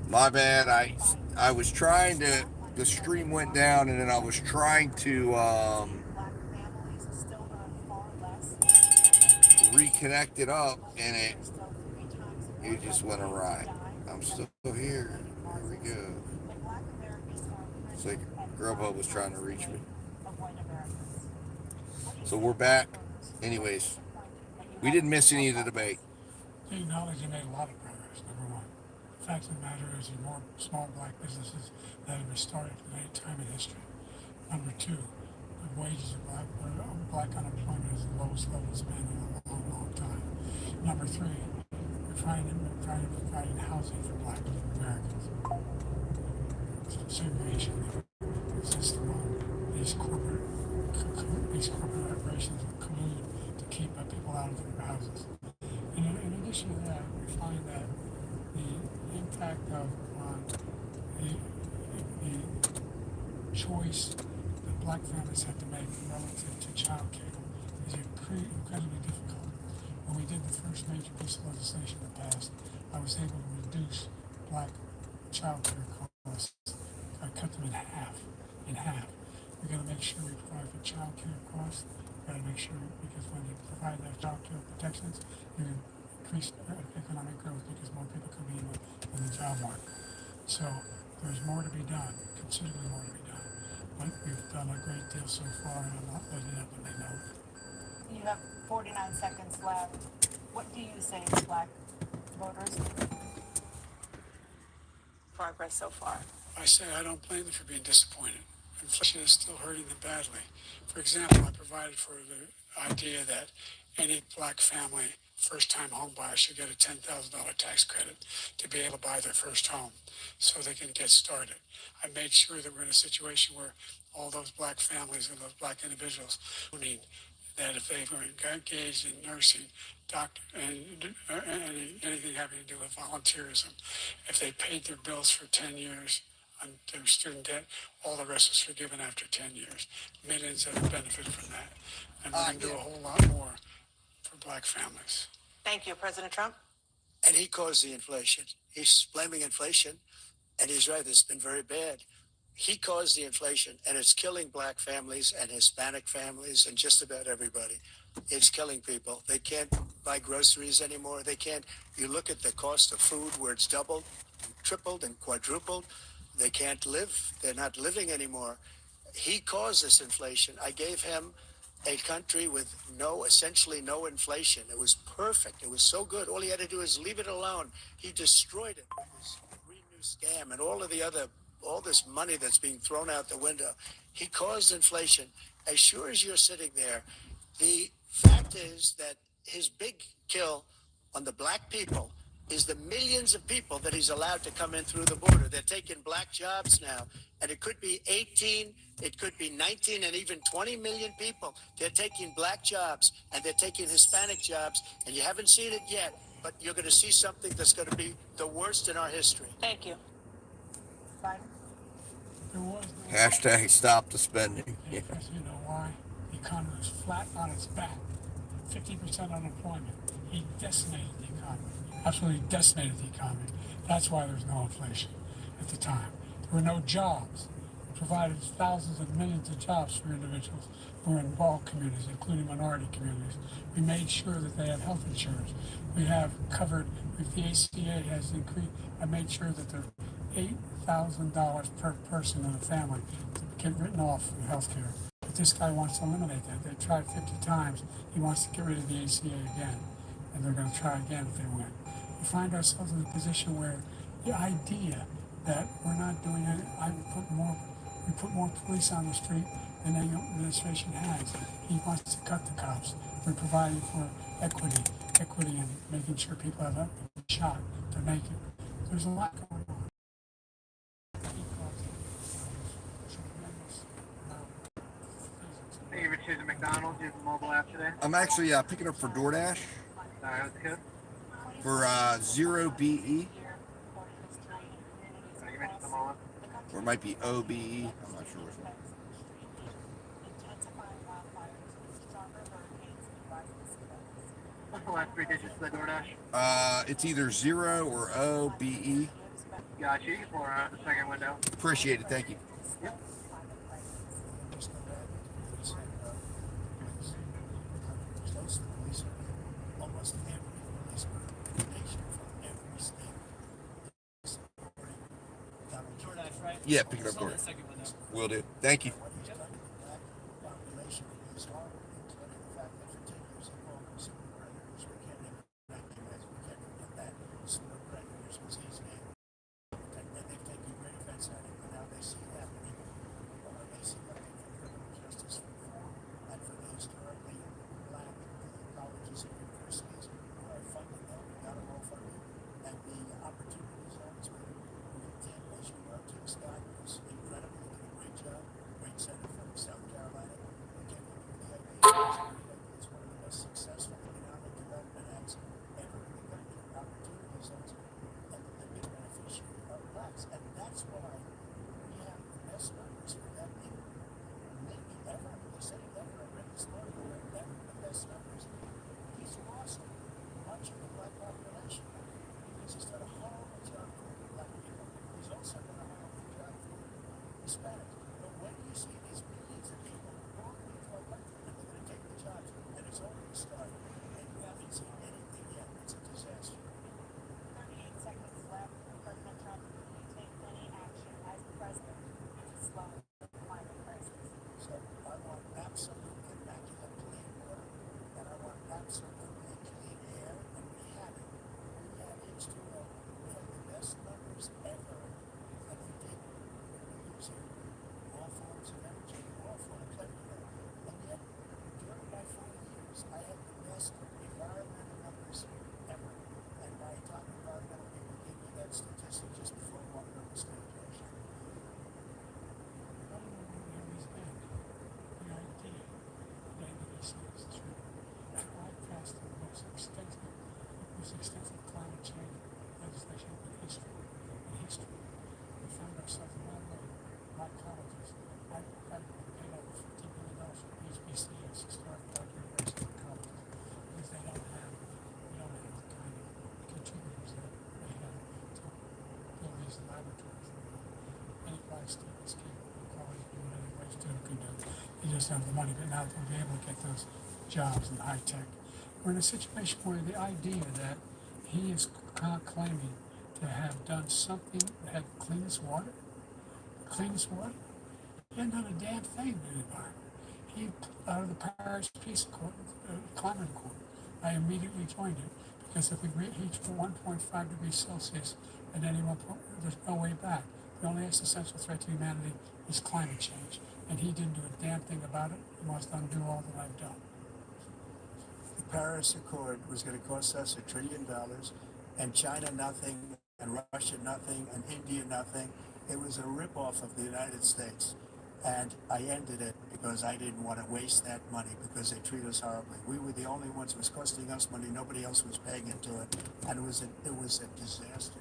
My bad. I was trying to. The stream went down, and then I was trying to reconnect it up, and it just went awry. I'm still here. Here we go. It's like Grubhub was trying to reach me. So we're back. Anyways, we didn't miss any of the debate. They acknowledge they made a lot of progress, number one. The fact of the matter is there are more small black businesses that have been started than any time in history. Number two, the wages of black unemployment is the lowest level it's been in a long, long time. Number three, we're providing housing for black Americans. Segregation exists among these corporate operations that collude to keep people out of their houses. And in addition to that, we find that the impact of the choice that black families have to make relative to child care is incredibly difficult. When we did the first major piece of legislation that passed, I was able to reduce black child care costs. I cut them in half. In half. We got to make sure we provide for child care costs. We got to make sure, because when you provide those child care protections, you increase economic growth because more people come in the job market. So there's more to be done, considerably more to be done. But we've done a great deal so far, and I'm not letting up, and they know it. You have 49 seconds left. What do you say to black voters? Progress so far. I say I don't blame them for being disappointed. Inflation is still hurting them badly. For example, I provided for the idea that any black family, first-time home buyer, should get a $10,000 tax credit to be able to buy their first home so they can get started. I made sure that we're in a situation where all those black families and those black individuals who need that if they were engaged in nursing, doctor, and anything having to do with volunteerism, if they paid their bills for 10 years on their student debt, all the rest was forgiven after 10 years. Millions have benefited from that. And we're going to do a whole lot more for black families. Thank you, President Trump. And he caused the inflation. He's blaming inflation, and he's right, it's been very bad. He caused the inflation, and it's killing black families and Hispanic families and just about everybody. It's killing people. They can't buy groceries anymore. They can't. You look at the cost of food where it's doubled, tripled, and quadrupled. They can't live. They're not living anymore. He caused this inflation. I gave him a country with essentially no inflation. It was perfect. It was so good. All he had to do is leave it alone. He destroyed it with this Green New scam and all this money that's being thrown out the window. He caused inflation. As sure as you're sitting there, the fact is that his big kill on the black people is the millions of people that he's allowed to come in through the border. They're taking black jobs now, and it could be 18, it could be 19, and even 20 million people. They're taking black jobs, and they're taking Hispanic jobs, and you haven't seen it yet, but you're going to see something that's going to be the worst in our history. Thank you. Biden. There was no Hashtag stop the spending. Yeah. because you know why? The economy was flat on its back. 50% unemployment. He decimated the economy. Absolutely decimated the economy. That's why there was no inflation at the time. There were no jobs. It provided thousands and millions of jobs for individuals who were in all communities, including minority communities. We made sure that they had health insurance. We have covered, if the ACA has increased, I made sure that there are $8,000 per person in a family to get written off from health care. But this guy wants to eliminate that. They've tried 50 times. He wants to get rid of the ACA again. And they're going to try again if they win. We find ourselves in a position where the idea that we're not doing it, we put more police on the street than any administration has. He wants to cut the cops. We're providing for equity and making sure people have a shot to make it. There's a lot going on. Thank you for choosing McDonald's. You have a mobile app today. I'm actually picking up for DoorDash Sorry, what's good? for 0BE, You mentioned them all. or it might be OBE. I'm not sure which one. What's the last three digits of the DoorDash? It's either 0 or OBE. Got you. You can pull her out the second window. Appreciate it. Thank you. Yep. Just the police close to the police are almost every police group in the nation from every state supporting Donald Trump. DoorDash, right? Yeah, pick it up, Just on Gordon. the second window. Will do. Thank you. What he's done to the black population is horrible, including the fact that for 10 years he called them super predators. We can't even recognize, we can't forget that. Super predators was his name. And they've taken great offense at it, and now they see it happening. They see what they can criminal justice reform, and for those currently black colleges and universities who are funding them, we got them all funded, and the opportunity zones where Tim, as you know, Tim Scott was incredible, he did a great job, great senator from South Carolina, who came up with the idea. It's one of the most successful economic development acts ever in the country, opportunity zones, and the big beneficiary are blacks, and that's why we have the best numbers for that in maybe ever. They said it ever. I read this morning. We're ever the best numbers. He's lost much of the black population because he's done a horrible job for black people. He's also done a horrible job for Hispanics. But when you see these millions of people going into our country and they're going to take the jobs, and it's already started, and you haven't seen anything yet, it's a disaster. 38 seconds left. President Trump, will you take any action as president to slow the climate crisis? So I want absolute immaculate clean water, and I want absolutely clean air, and we have it. We have H2O. We have the best numbers ever, and we did. We're using all forms of energy, all forms everywhere. And yet, during my 4 years, I had the best environmental numbers ever. And by talking about it, I'm going to give you that statistic just before I walk on the stage, actually. I don't know where he's been. The idea that he says is true. I passed the most extensive climate change legislation in history. We found ourselves in one way, my colleges. I paid over $50 billion for HBCUs, historic black university colleges, because we don't have the kind of contributors that they have to build these laboratories. Any black students can't go to college, do what any white student can do. They just have the money, but now they'll be able to get those jobs in high tech. We're in a situation where the idea that he is claiming to have done something that had the cleanest water, he hadn't done a damn thing in the environment. He, out of the Paris Peace Accord, Climate Accord, I immediately joined it, because if we reach 1.5 degrees Celsius at any one point, there's no way back. The only existential threat to humanity is climate change, and he didn't do a damn thing about it. He wants to undo all that I've done. The Paris Accord was going to cost us $1 trillion, and China nothing, and Russia nothing, and India nothing. It was a ripoff of the United States, and I ended it because I didn't want to waste that money because they treat us horribly. We were the only ones. It was costing us money. Nobody else was paying into it, and it was a disaster.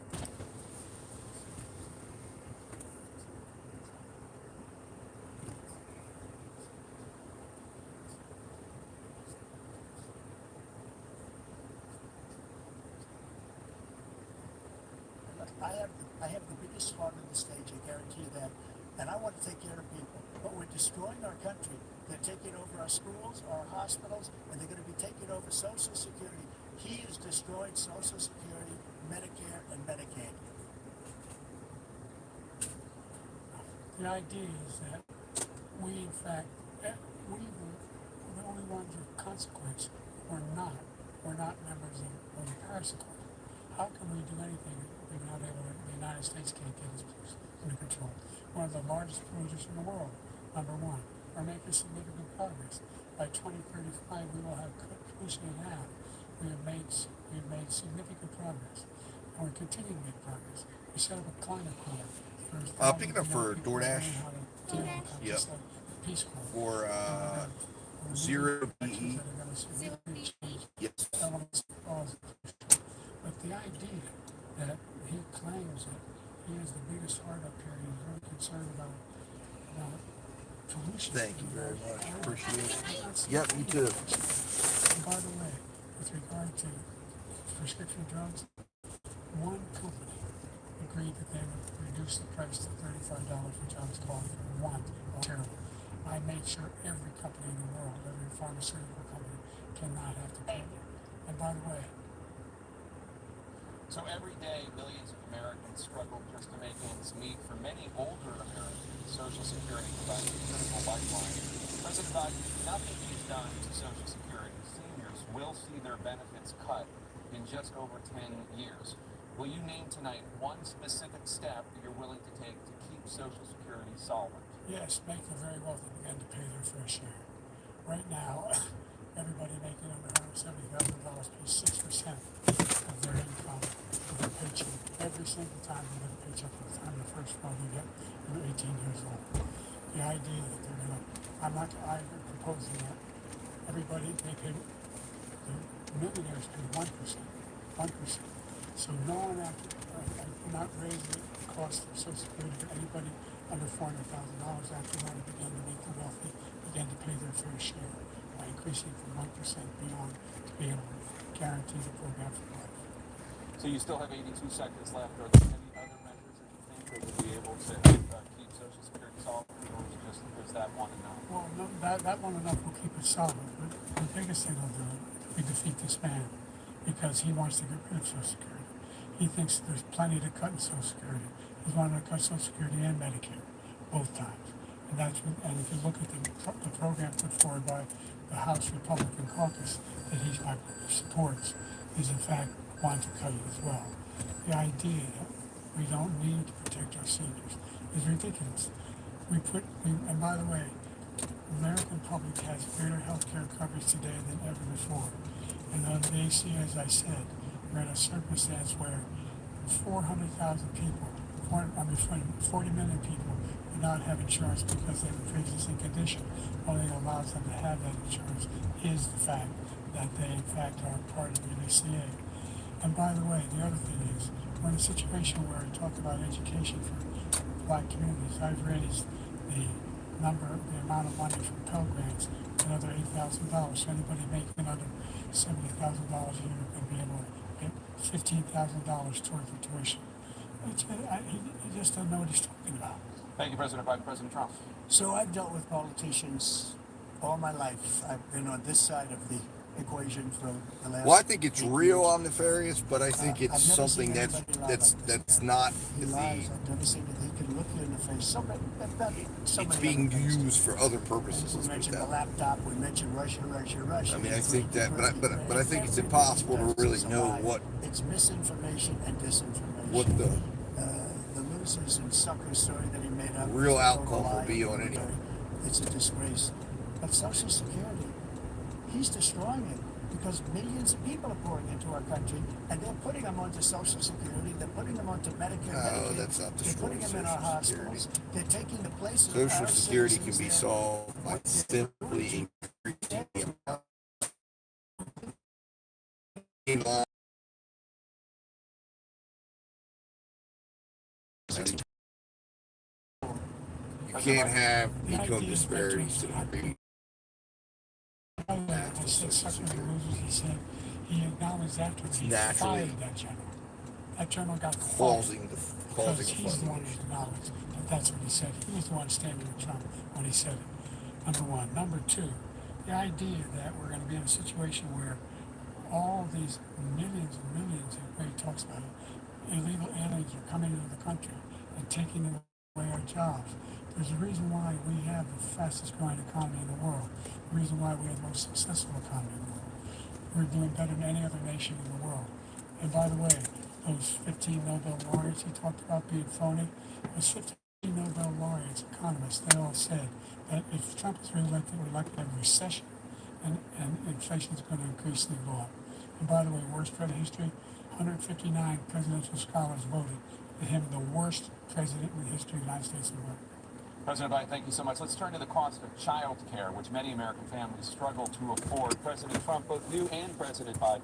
I have the biggest heart on the stage, I guarantee you that. And I want to take care of people. But we're destroying our country. They're taking over our schools, our hospitals, and they're going to be taking over Social Security. He has destroyed Social Security, Medicare, and Medicaid. The idea is that we, in fact, we were the only ones of consequence. We're not members of the Paris Accord. How can we do anything if we're not able to, the United States can't get its under control? One of the largest polluters in the world, number one. We're making significant progress. By 2035, we will have cut pollution in half. We have made significant progress, and we're continuing to make progress. We set up a climate corps. Picking up for DoorDash. Yep. Peace Corps. For zero DE. Yes. But the idea that he claims that he is the biggest heart up here and he's really concerned about pollution. Thank you very much. Appreciate it. That's Yep, you too. And by the way, with regard to prescription drugs, one company, agreed that they would reduce the price to $35, which I was calling for one. Terrible. I made sure every company in the world, every pharmaceutical company, cannot have to pay it. And by the way, so every day, millions of Americans struggle just to make ends meet. For many older Americans, Social Security provides a critical lifeline. President Biden, nothing he's done to Social Security. Seniors will see their benefits cut in just over 10 years. Will you name tonight one specific step that you're willing to take to keep Social Security solvent? yes, make the very wealthy begin to pay their fair share. Right now, everybody making under $170,000 pays 6% of their income, of their paycheck, every single time they get a paycheck from the time the first one they get when they're 18 years old. The idea that they're going to, I'm proposing that everybody, they pay, the millionaires pay 1%, 1%. So no one after, not raise the cost of Social Security for anybody under $400,000 after want to begin to make the wealthy begin to pay their fair share by increasing from 1% beyond to be able to guarantee the program for life. So you still have 82 seconds left. Are there any other measures that you think that would be able to keep Social Security solvent, or is that one enough? Well, no, that one enough will keep it solvent, but the biggest thing will do it if we defeat this man, because he wants to get rid of Social Security. He thinks there's plenty to cut in Social Security. He's wanted to cut Social Security and Medicare, both times. And that's what, and if you look at the program put forward by the House Republican caucus that he supports, is in fact wanting to cut it as well. The idea that we don't need to protect our seniors is ridiculous. And by the way, the American public has greater health care coverage today than ever before. And on the AC, as I said, we're in a circumstance where 400,000 people, 40 million people do not have insurance because they have a pre-existing condition. Only allows them to have that insurance is the fact that they in fact are part of the ACA. And by the way, the other thing is, we're in a situation where I talk about education for black communities. I've raised the amount of money from Pell Grants another $8,000. So anybody making under $70,000 a year can be able to get $15,000 towards the tuition. He just doesn't know what he's talking about. Thank you, President Biden. President Trump. So I've dealt with politicians all my life. I've been on this side of the equation for the last. Well, I think it's 8 real years. nefarious, but I think it's I've never something seen that's anybody lie like this man. not He lies. I've never seen it. He can look you in the face. it's being used for other purposes. We Let's put it mentioned the that way. laptop. We mentioned Russia. I mean, I think that, but I think it's impossible to really know what It's misinformation and disinformation. what the Losers and suckers story that he made up. real is outcome a lie. will be on any. It's a disgrace. But Social Security, he's destroying it because millions of people are pouring into our country, and they're putting them onto Social Security. They're putting them onto Medicare. No, Medicaid. that's not They're putting destroying them in our Social Security. hospitals. They're taking the place of Social our Security can citizens be there. solved by simply increasing the amount in line. You can't have income disparities to degree. I said suckers and losers. He said he acknowledged after he naturally fired that general. That general got fired causing because a he's the one flood. who acknowledged that that's what he said. He was the one standing with Trump when he said it. Number one. Number two, the idea that we're going to be in a situation where all these millions and millions, everybody talks about it, illegal aliens are coming into the country and taking away our jobs. There's a reason why we have the fastest growing economy in the world. The reason why we have the most successful economy in the world. We're doing better than any other nation in the world. And by the way, those 15 Nobel laureats he talked about being phony, those 15 Nobel laureates, economists, they all said that if Trump is reelected, we're likely to have a recession and inflation is going to increasingly go up. And by the way, worst president in history, 159 presidential scholars voted for him the worst president in the history of the United States of America. President Biden, thank you so much. Let's turn to the cost of child care, which many American families struggle to afford. President Trump, both you and President Biden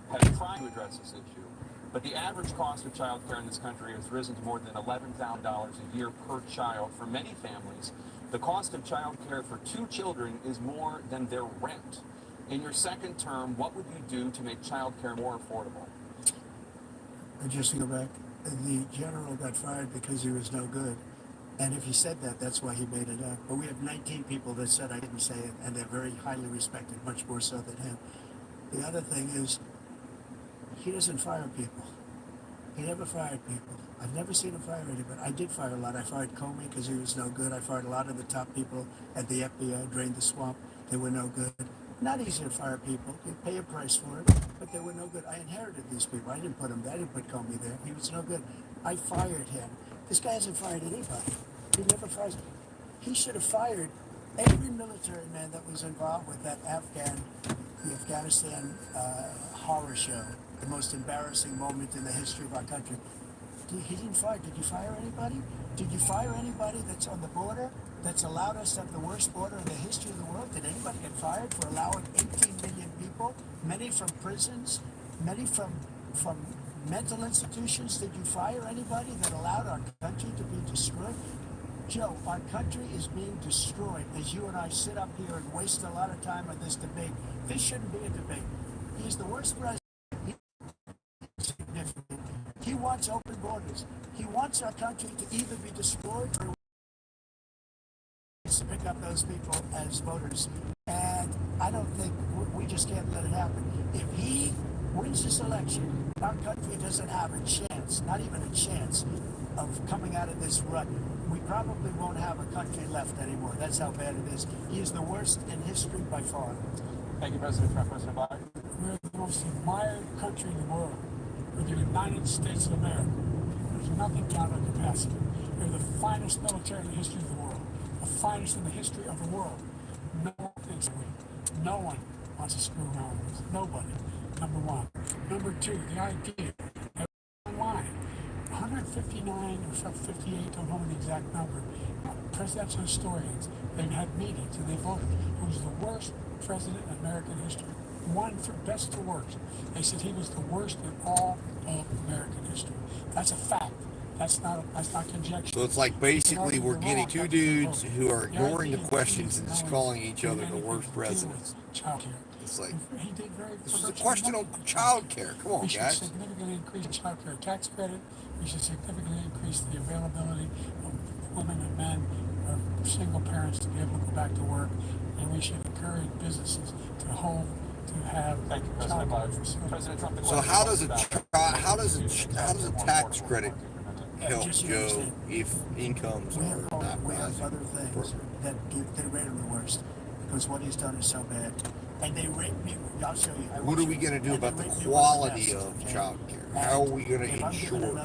have tried to address this issue, but the average cost of child care in this country has risen to more than $11,000 a year per child. For many families, the cost of child care for 2 children is more than their rent. In your second term, what would you do to make child care more affordable? I just go back. the general got fired because he was no good. And if he said that, that's why he made it up. But we have 19 people that said I didn't say it, and they're very highly respected, much more so than him. The other thing is, he doesn't fire people. He never fired people. I've never seen him fire anybody. I did fire a lot. I fired Comey because he was no good. I fired a lot of the top people at the FBI, drained the swamp. They were no good. Not easy to fire people. You pay a price for it, but they were no good. I inherited these people. I didn't put him there. I didn't put Comey there. He was no good. I fired him. This guy hasn't fired anybody. He never fires. He should have fired every military man that was involved with that the Afghanistan horror show, the most embarrassing moment in the history of our country. He didn't fire. Did you fire anybody? Did you fire anybody that's on the border that's allowed us to have the worst border in the history of the world? Did anybody get fired for allowing 18 million people, many from prisons, many from mental institutions? Did you fire anybody that allowed our country to be destroyed? Joe, our country is being destroyed as you and I sit up here and waste a lot of time on this debate. This shouldn't be a debate. He's the worst president. He's significant. He wants open borders. He wants our country to either be destroyed or to pick up those people as voters. And I don't think we just can't let it happen. If he wins this election, our country doesn't have a chance, not even a chance, of coming out of this rut. We probably won't have a country left anymore. That's how bad it is. He is the worst in history by far. Thank you, President Trump. President Biden. We're the most admired country in the world. We're the United States of America. There's nothing beyond our capacity. We're the finest military in the history of the world. The finest in the history of the world. No one thinks we. No one wants to screw around with us. Nobody. Number one. Number two, the idea that online, 159 or 58, don't know the exact number, presidential historians, they've had meetings and they voted. It was the worst president in American history. One from best to worst. They said he was the worst in all of American history. That's a fact. That's not conjecture. So it's like basically we're getting two dudes who are ignoring the questions and just calling each other the worst presidents. It's like, this is a question on child care. Come on, we should guys. significantly increase child care tax credit. We should significantly increase the availability of women and men or single parents to be able to go back to work. And we should encourage businesses to have Thank you, President Biden. President Trump. So how does a tax credit help Joe if incomes are not We have rising? other things that they rate him the worst because what he's done is so bad. And they rate me. I'll show you. What are we going to do about the quality of child care? How are we going to ensure?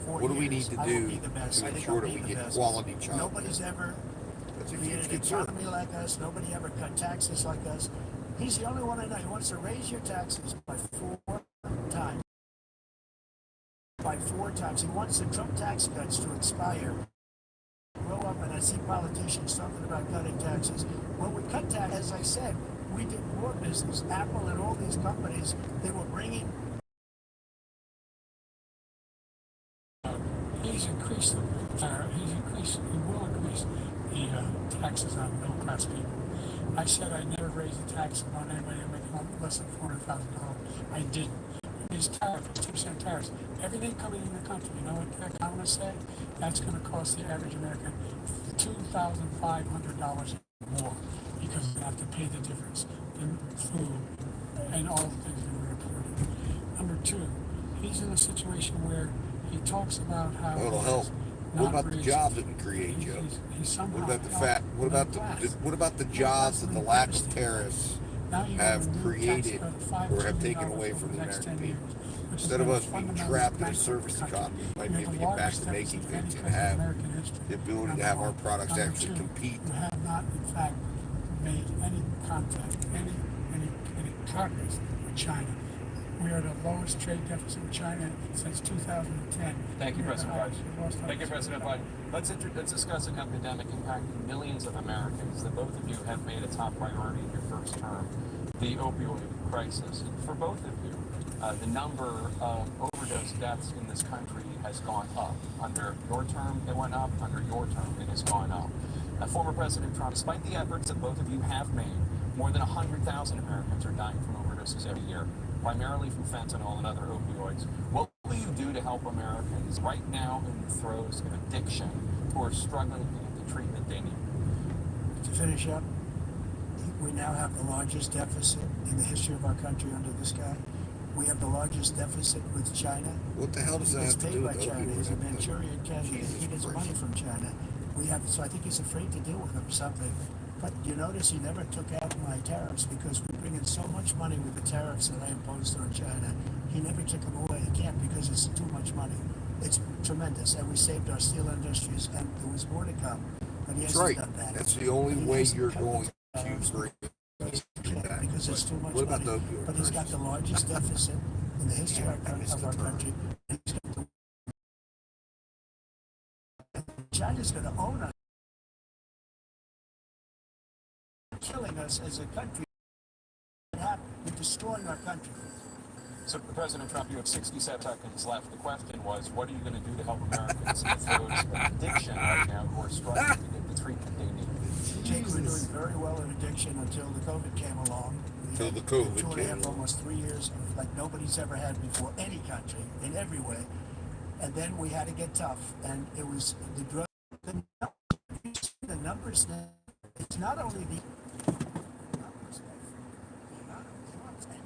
What do we need to do to ensure that we get quality child care? Nobody's ever That's a created huge an concern. economy like us. Nobody ever cut taxes like us. He's the only one I know. He wants to raise your taxes by 4 times. By 4 times. He wants the Trump tax cuts to expire. Grow up, and I see politicians talking about cutting taxes. When we cut taxes, as I said, we did more business. Apple and all these companies, they were bringing. He will increase the taxes on middle class people. I said I never raised the tax on anybody making less than $400,000. I didn't. These tariffs, 50% tariffs, everything coming in the country, you know what the economists say? That's going to cost the average American $2,500 more because they have to pay the difference in food and all the things we were reporting. Number two, he's in a situation where he talks about how That'll help. What about the jobs that we create, Joe? What about the fact? What about the jobs that the lack of tariffs have created or have taken away from the American people? Instead of us being trapped in a service economy, we might be able to get back to making things and have the ability to have our products actually compete. You have not, in fact, made any contact, any progress with China. We are the lowest trade deficit with China since 2010. Thank you, President Biden. Thank you, President Biden. Let's discuss an epidemic impacting millions of Americans that both of you have made a top priority in your first term, the opioid crisis. And for both of you, the number of overdose deaths in this country has gone up. Under your term, it went up. Under your term, it has gone up. Former President Trump, despite the efforts that both of you have made, more than 100,000 Americans are dying from overdoses every year, primarily from fentanyl and other opioids. What will you do to help help Americans right now in the throes of addiction who are struggling to get the treatment they need? To finish up, we now have the largest deficit in the history of our country under this guy. We have the largest deficit with China. What the hell does that It's have to paid do by with China. opioid He's a epidemic? Manchurian candidate. Jesus He gets Christ. money from China. So I think he's afraid to deal with him or something. But you notice he never took out my tariffs because we bring in so much money with the tariffs that I imposed on China. He never took them away. He can't because it's too much money. It's tremendous. And we saved our steel industries, and there was more to come. But he That's hasn't right. done that. That's the only But he way hasn't you're cut going the to tariffs bring because it's too much What about money. the opioid But he's got the largest deficit in the history of our country. China's going to own us, killing us as a country. We're destroying our country. So, President Trump, you have 67 seconds left. The question was, what are you going to do to help Americans in the throes of addiction right now who are struggling to get the treatment they need? Jake, we're doing very well in addiction until the COVID came along. Until the COVID 2.5, came along. almost 3 years like nobody's ever had before, any country, in every way. And then we had to get tough, and it was the drug. The numbers now, it's not only the numbers of the amount of drugs and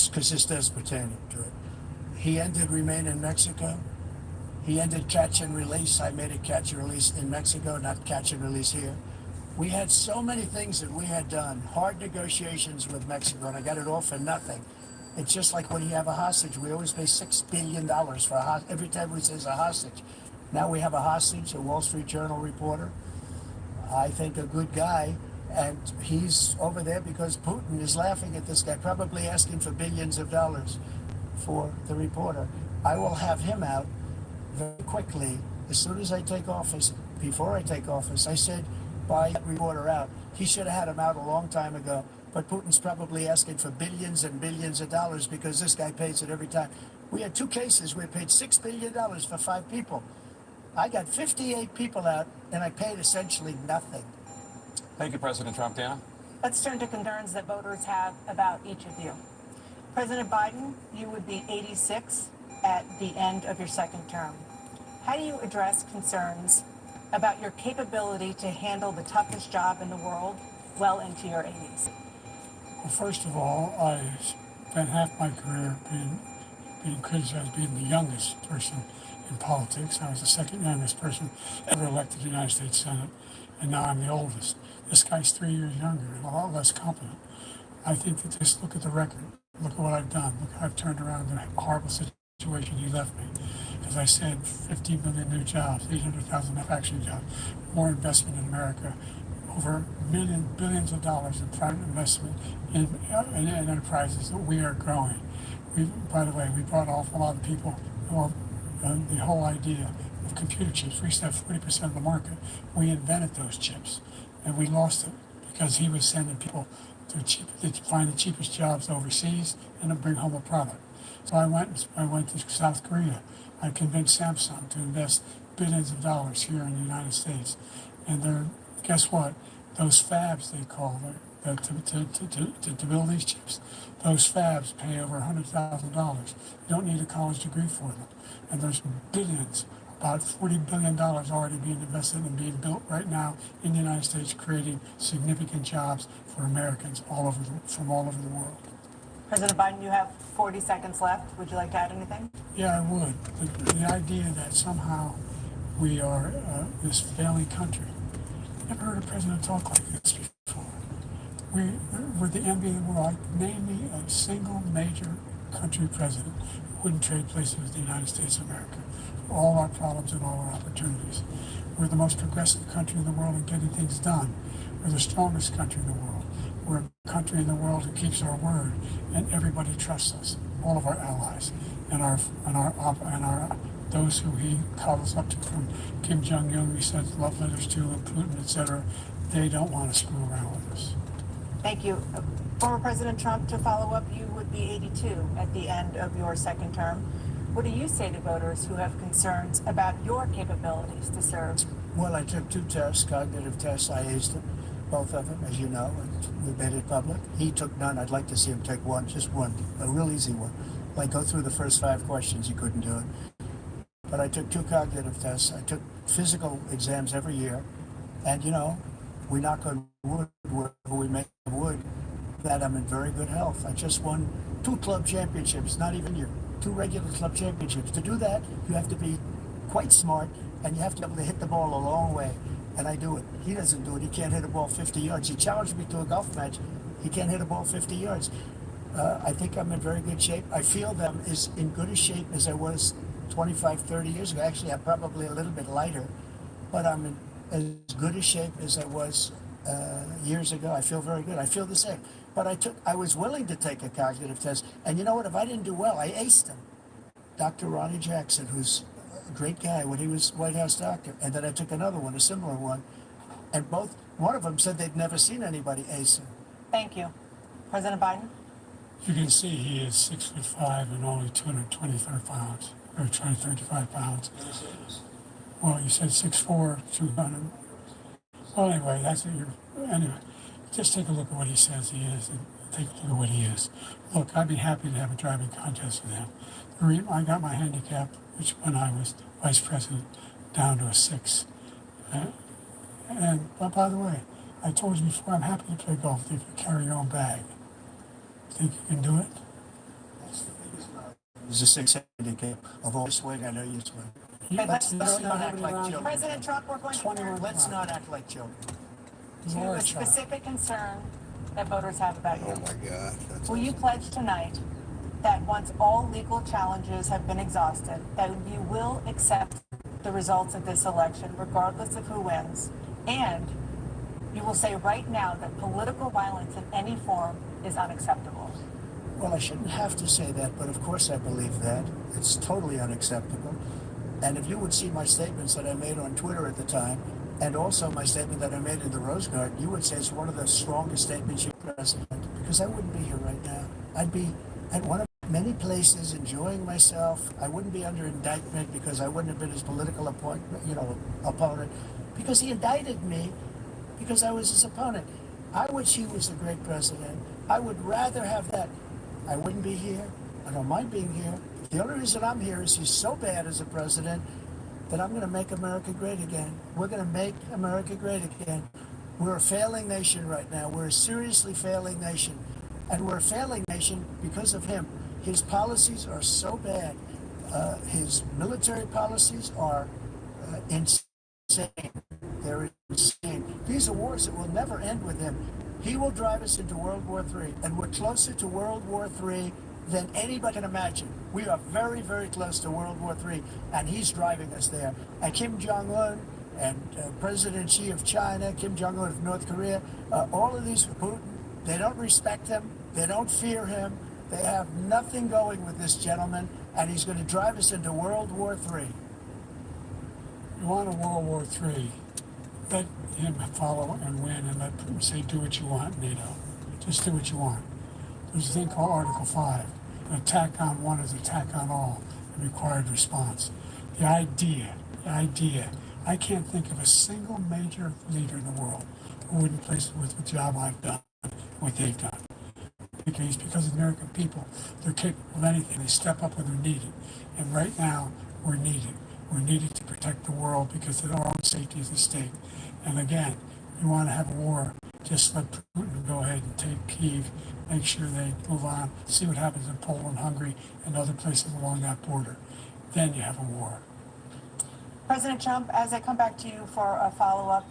because this does pertain to it. He ended remain in Mexico. He ended catch and release. I made it catch and release in Mexico, not catch and release here. We had so many things that we had done, hard negotiations with Mexico, and I got it all for nothing. It's just like when you have a hostage. We always pay $6 billion for a hostage. Every time we say a hostage. Now we have a hostage, a Wall Street Journal reporter. I think a good guy, and he's over there because Putin is laughing at this guy, probably asking for billions of dollars for the reporter. I will have him out very quickly as soon as I take office. Before I take office, I said, buy that reporter out. He should have had him out a long time ago, but Putin's probably asking for billions and billions of dollars because this guy pays it every time. We had 2 cases where we paid $6 billion for 5 people. I got 58 people out, and I paid essentially nothing. Thank you, President Trump. Dana? Let's turn to concerns that voters have about each of you. President Biden, you would be 86 at the end of your second term. How do you address concerns about your capability to handle the toughest job in the world well into your 80s? Well, first of all, I spent half my career being criticized being the youngest person in politics. I was the second youngest person ever elected to the United States Senate, and now I'm the oldest. This guy's 3 years younger and a lot less competent. I think that just look at the record. Look at what I've done. Look how I've turned around the horrible situation he left me. As I said, 15 million new jobs, 800,000 manufacturing jobs, more investment in America, over billions of dollars in private investment in enterprises that we are growing. By the way, we brought off a lot of people. Well, the whole idea of computer chips. We used to have 40% of the market. We invented those chips, and we lost it because he was sending people to find the cheapest jobs overseas and to bring home a product. So I went to South Korea. I convinced Samsung to invest billions of dollars here in the United States, and guess what? Those fabs they call to build these chips. Those fabs pay over $100,000. You don't need a college degree for them. And there's billions, about $40 billion already being invested and being built right now in the United States, creating significant jobs for Americans from all over the world. President Biden, you have 40 seconds left. Would you like to add anything? Yeah, I would. The idea that somehow we are this failing country. Never heard a president talk like this before. We're the envy of the world. Name me a single major country president who wouldn't trade places with the United States of America for all our problems and all our opportunities. We're the most progressive country in the world in getting things done. We're the strongest country in the world. We're a country in the world who keeps our word, and everybody trusts us. All of our allies and our those who he cuddles up to, from Kim Jong-un, we sent love letters to, and Putin, etc. They don't want to screw around with us. Thank you. Former President Trump, to follow up, you would be 82 at the end of your second term. What do you say to voters who have concerns about your capabilities to serve? Well, I took 2 tests, cognitive tests. I aced them, both of them, as you know, and we made it public. He took none. I'd like to see him take one, just one, a real easy one. Like go through the first 5 questions, he couldn't do it. But I took 2 cognitive tests. I took physical exams every year. And, you know, we knock on wood wherever we make wood, that I'm in very good health. I just won 2 club championships, not even your 2 regular club championships. To do that, you have to be quite smart, and you have to be able to hit the ball a long way. And I do it. He doesn't do it. He can't hit a ball 50 yards. He challenged me to a golf match. He can't hit a ball 50 yards. I think I'm in very good shape. I feel that I'm as in good a shape as I was 25, 30 years ago. Actually, I'm probably a little bit lighter, but I'm in as good a shape as I was years ago. I feel very good. I feel the same. But I was willing to take a cognitive test. And you know what? If I didn't do well, I aced him. Dr. Ronnie Jackson, who's a great guy when he was White House doctor. And then I took another one, a similar one. And one of them said they'd never seen anybody ace him. Thank you. President Biden? You can see he is 6'5" and only 225 pounds, or 235 pounds. Well, you said 6'4", 200. Well, anyway, anyway. Just take a look at what he says he is, and take a look at what he is. Look, I'd be happy to have a driving contest with him. I got my handicap, which when I was vice president, down to a 6. But by the way, I told you before, I'm happy to play golf if you carry your own bag. Think you can do it? There's a 6 handicap. Although I swing, I know you swing. Let's not act like children. President Trump, we're going to Let's not act like children. to a specific concern that voters have about you. Oh my God. Will you pledge tonight that once all legal challenges have been exhausted, that you will accept the results of this election, regardless of who wins, and you will say right now that political violence in any form is unacceptable? Well, I shouldn't have to say that, but of course I believe that. It's totally unacceptable. And if you would see my statements that I made on Twitter at the time, and also my statement that I made in the Rose Garden, you would say it's one of the strongest statements you've president, because I wouldn't be here right now. I'd be at one of many places enjoying myself. I wouldn't be under indictment because I wouldn't have been his political opponent, because he indicted me because I was his opponent. I wish he was a great president. I would rather have that. I wouldn't be here. I don't mind being here. The only reason I'm here is he's so bad as a president that I'm going to make America great again. We're going to make America great again. We're a failing nation right now. We're a seriously failing nation. And we're a failing nation because of him. His policies are so bad. His military policies are insane. They're insane. These are wars that will never end with him. He will drive us into World War III. And we're closer to World War III than anybody can imagine. We are very, very close to World War III, and he's driving us there. And Kim Jong-un and President Xi of China, Kim Jong-un of North Korea, all of these, Putin, they don't respect him, they don't fear him, they have nothing going with this gentleman, and he's going to drive us into World War III. You want a World War III, let him follow and win, and let Putin say, do what you want, NATO. Just do what you want. There's a thing called Article 5. An attack on one is attack on all, and required response. The idea, I can't think of a single major leader in the world who wouldn't place it with the job I've done what they've done. Because of the American people, they're capable of anything. They step up when they're needed. And right now, we're needed. We're needed to protect the world because of our own safety as a state. And again, you want to have a war, just let Putin go ahead and take Kyiv, make sure they move on, see what happens in Poland, Hungary, and other places along that border. Then you have a war. President Trump, as I come back to you for a follow-up,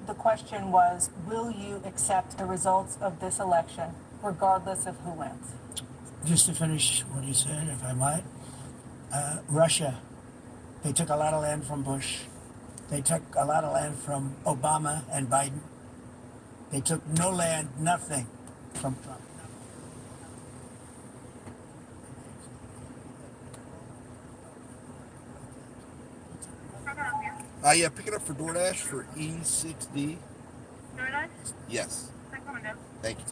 the question was, will you accept the results of this election, regardless of who wins? Just to finish what he said, if I might, Russia, they took a lot of land from Bush. They took a lot of land from Obama and Biden. They took no land, nothing from Trump. Yeah, pick it up for DoorDash for E6D. DoorDash? Yes. They're coming down. Thank you.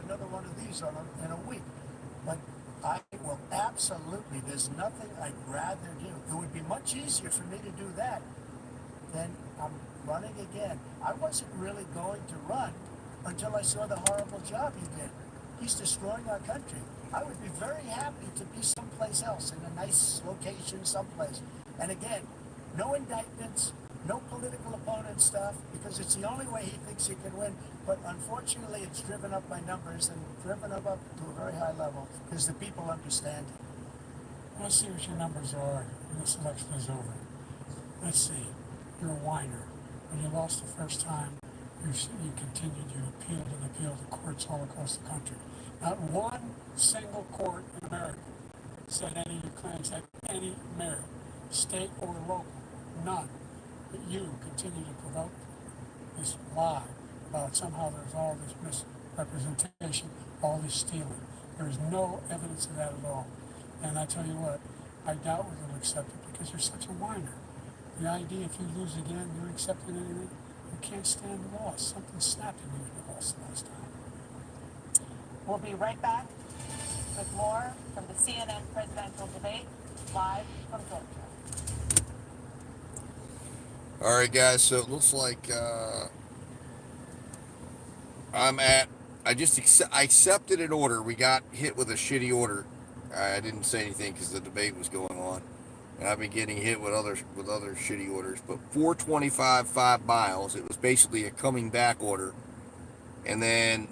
Another one of these in a week. But I will absolutely, there's nothing I'd rather do. It would be much easier for me to do that than I'm running again. I wasn't really going to run until I saw the horrible job he did. He's destroying our country. I would be very happy to be someplace else, in a nice location someplace. And again, no indictments, no political opponent stuff, because it's the only way he thinks he can win. But unfortunately, it's driven up by numbers and driven up to a very high level because the people understand it. Let's see what your numbers are when this election is over. Let's see. You're a whiner. When you lost the first time, you continued, you appealed and appealed to courts all across the country. Not one single court in America said any of your claims had any merit, state or local. None. But you continue to provoke this lie about somehow there's all this misrepresentation, all this stealing. There is no evidence of that at all. And I tell you what, I doubt whether they'll accept it because you're such a whiner. The idea if you lose again, you're accepting anything, you can't stand the loss. Something snapped in you when you lost the last time. We'll be right back with more from the CNN presidential debate, live from Georgia. All right, guys. So it looks like I accepted an order. We got hit with a shitty order. I didn't say anything because the debate was going on, and I've been getting hit with other shitty orders. But 425 5 miles. It was basically a coming back order, and then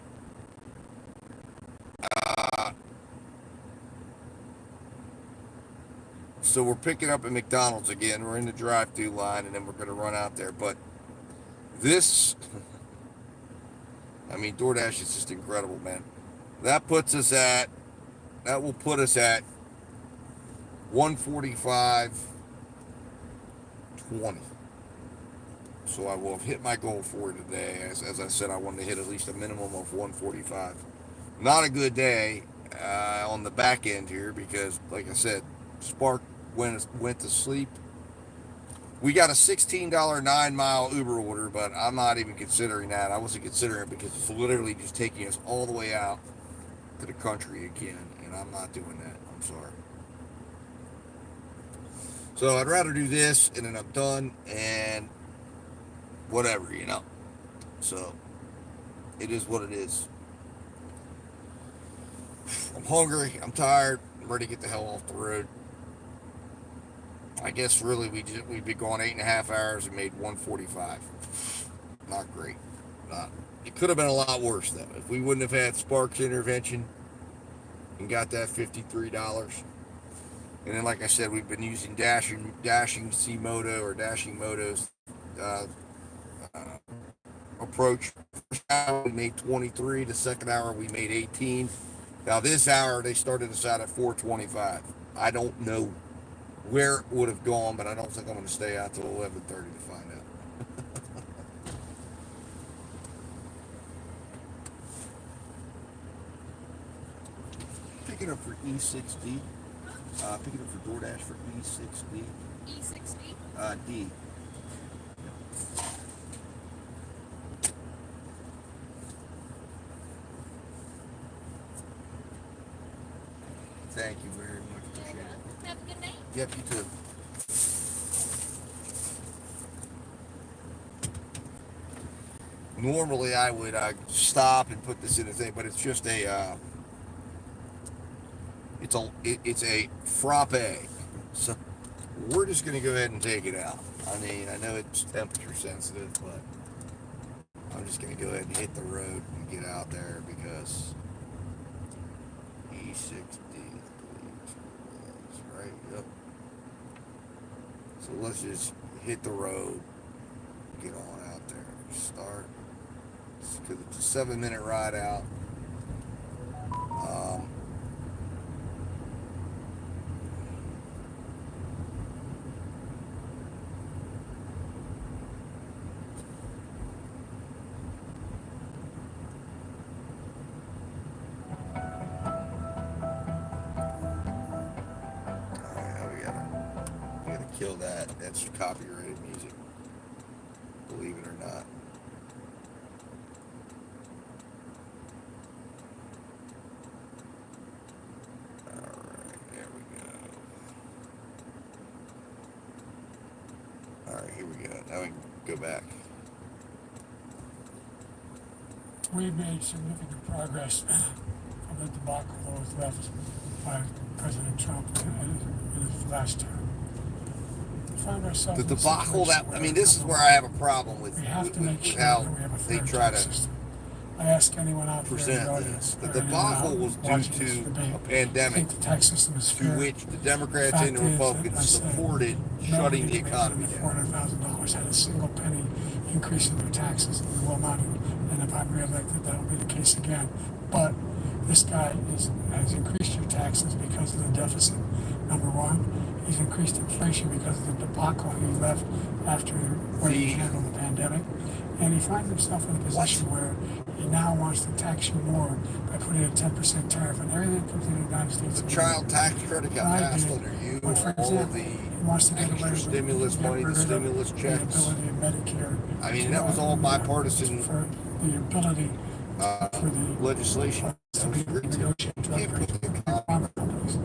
so we're picking up at McDonald's again. We're in the drive-thru line, and then we're going to run out there. But this, I mean, DoorDash is just incredible, man. That will put us at 145.20. So I will have hit my goal for today. As I said, I wanted to hit at least a minimum of 145. Not a good day on the back end here because, like I said, Spark went to sleep. We got a $16 9-mile Uber order, but I'm not even considering that. I wasn't considering it because it's literally just taking us all the way out to the country again, and I'm not doing that. I'm sorry. So I'd rather do this, and then I'm done, and whatever, you know. So it is what it is. I'm hungry. I'm tired. I'm ready to get the hell off the road. I guess really we'd be going 8.5 hours and made 145. Not great. It could have been a lot worse though. If we wouldn't have had Sparks intervention, and got that $53. And then, like I said, we've been using dashing C Moto or dashing motos uh, approach. First hour we made 23. The second hour we made 18. Now this hour they started us out at 425. I don't know where it would have gone, but I don't think I'm going to stay out till 11:30 to find out. Picking up for E6D. Picking up for DoorDash for E6D. E6D? D. Thank you very much. Appreciate it. Have a good night. Yep, you too. Normally I would stop and put this in a thing, but it's just a it's a frappe. So we're just gonna go ahead and take it out. I mean, I know it's temperature sensitive, but I'm just gonna go ahead and hit the road and get out there because E6D, right? Yep. So let's just hit the road, get on out there, start. Because it's a 7-minute ride out. We gotta kill that. That's copyrighted music. Believe it or not. Alright, here we go. Now we can go back. We've made significant progress from the debacle that was left by President Trump in his last term. We find ourselves The in a debacle situation that, I mean, this is where I have a problem with, we have to make sure how that we have a they fair try tax to system. I ask anyone out there in present the audience, this. The or anyone debacle out was due watching this to debate, a pandemic think the tax system is to fair. which the Democrats Fact and the is that Republicans I said supported nobody shutting the made economy under down. $400,000 had a single penny increase in their taxes, and will not. And if I'm reelected, that'll be the case again. But this guy has increased your taxes because of the deficit. Number one, he's increased inflation because of the debacle he left after the way he handled the pandemic. And he finds himself in a position where he now wants to tax you more by putting a 10% tariff on everything that comes into the United States. The child tax credit got passed under you. But for All of example, he the wants to get away extra with stimulus get money, the rid of stimulus the checks. ability of Medicare. I mean, that was all bipartisan For the ability for the legislation. to That was great too. negotiate drug Can't put prices the with economy, pharma companies.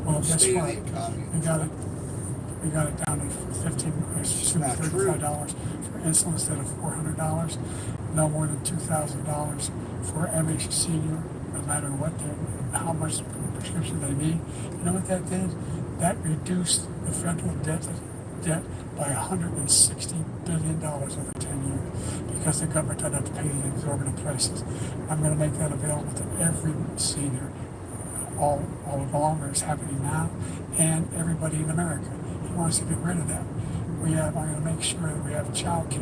Well, guess state of what? the economy. We got it down to $35 for insulin instead of $400. No more than $2,000 for every senior, no matter how much prescription they need. You know what that did? That reduced the federal debt by $160 billion over 10 years because the government doesn't have to pay the exorbitant prices. I'm going to make that available to every senior all along, or it's happening now, and everybody in America. He wants to get rid of that. I'm going to make sure that we have child care.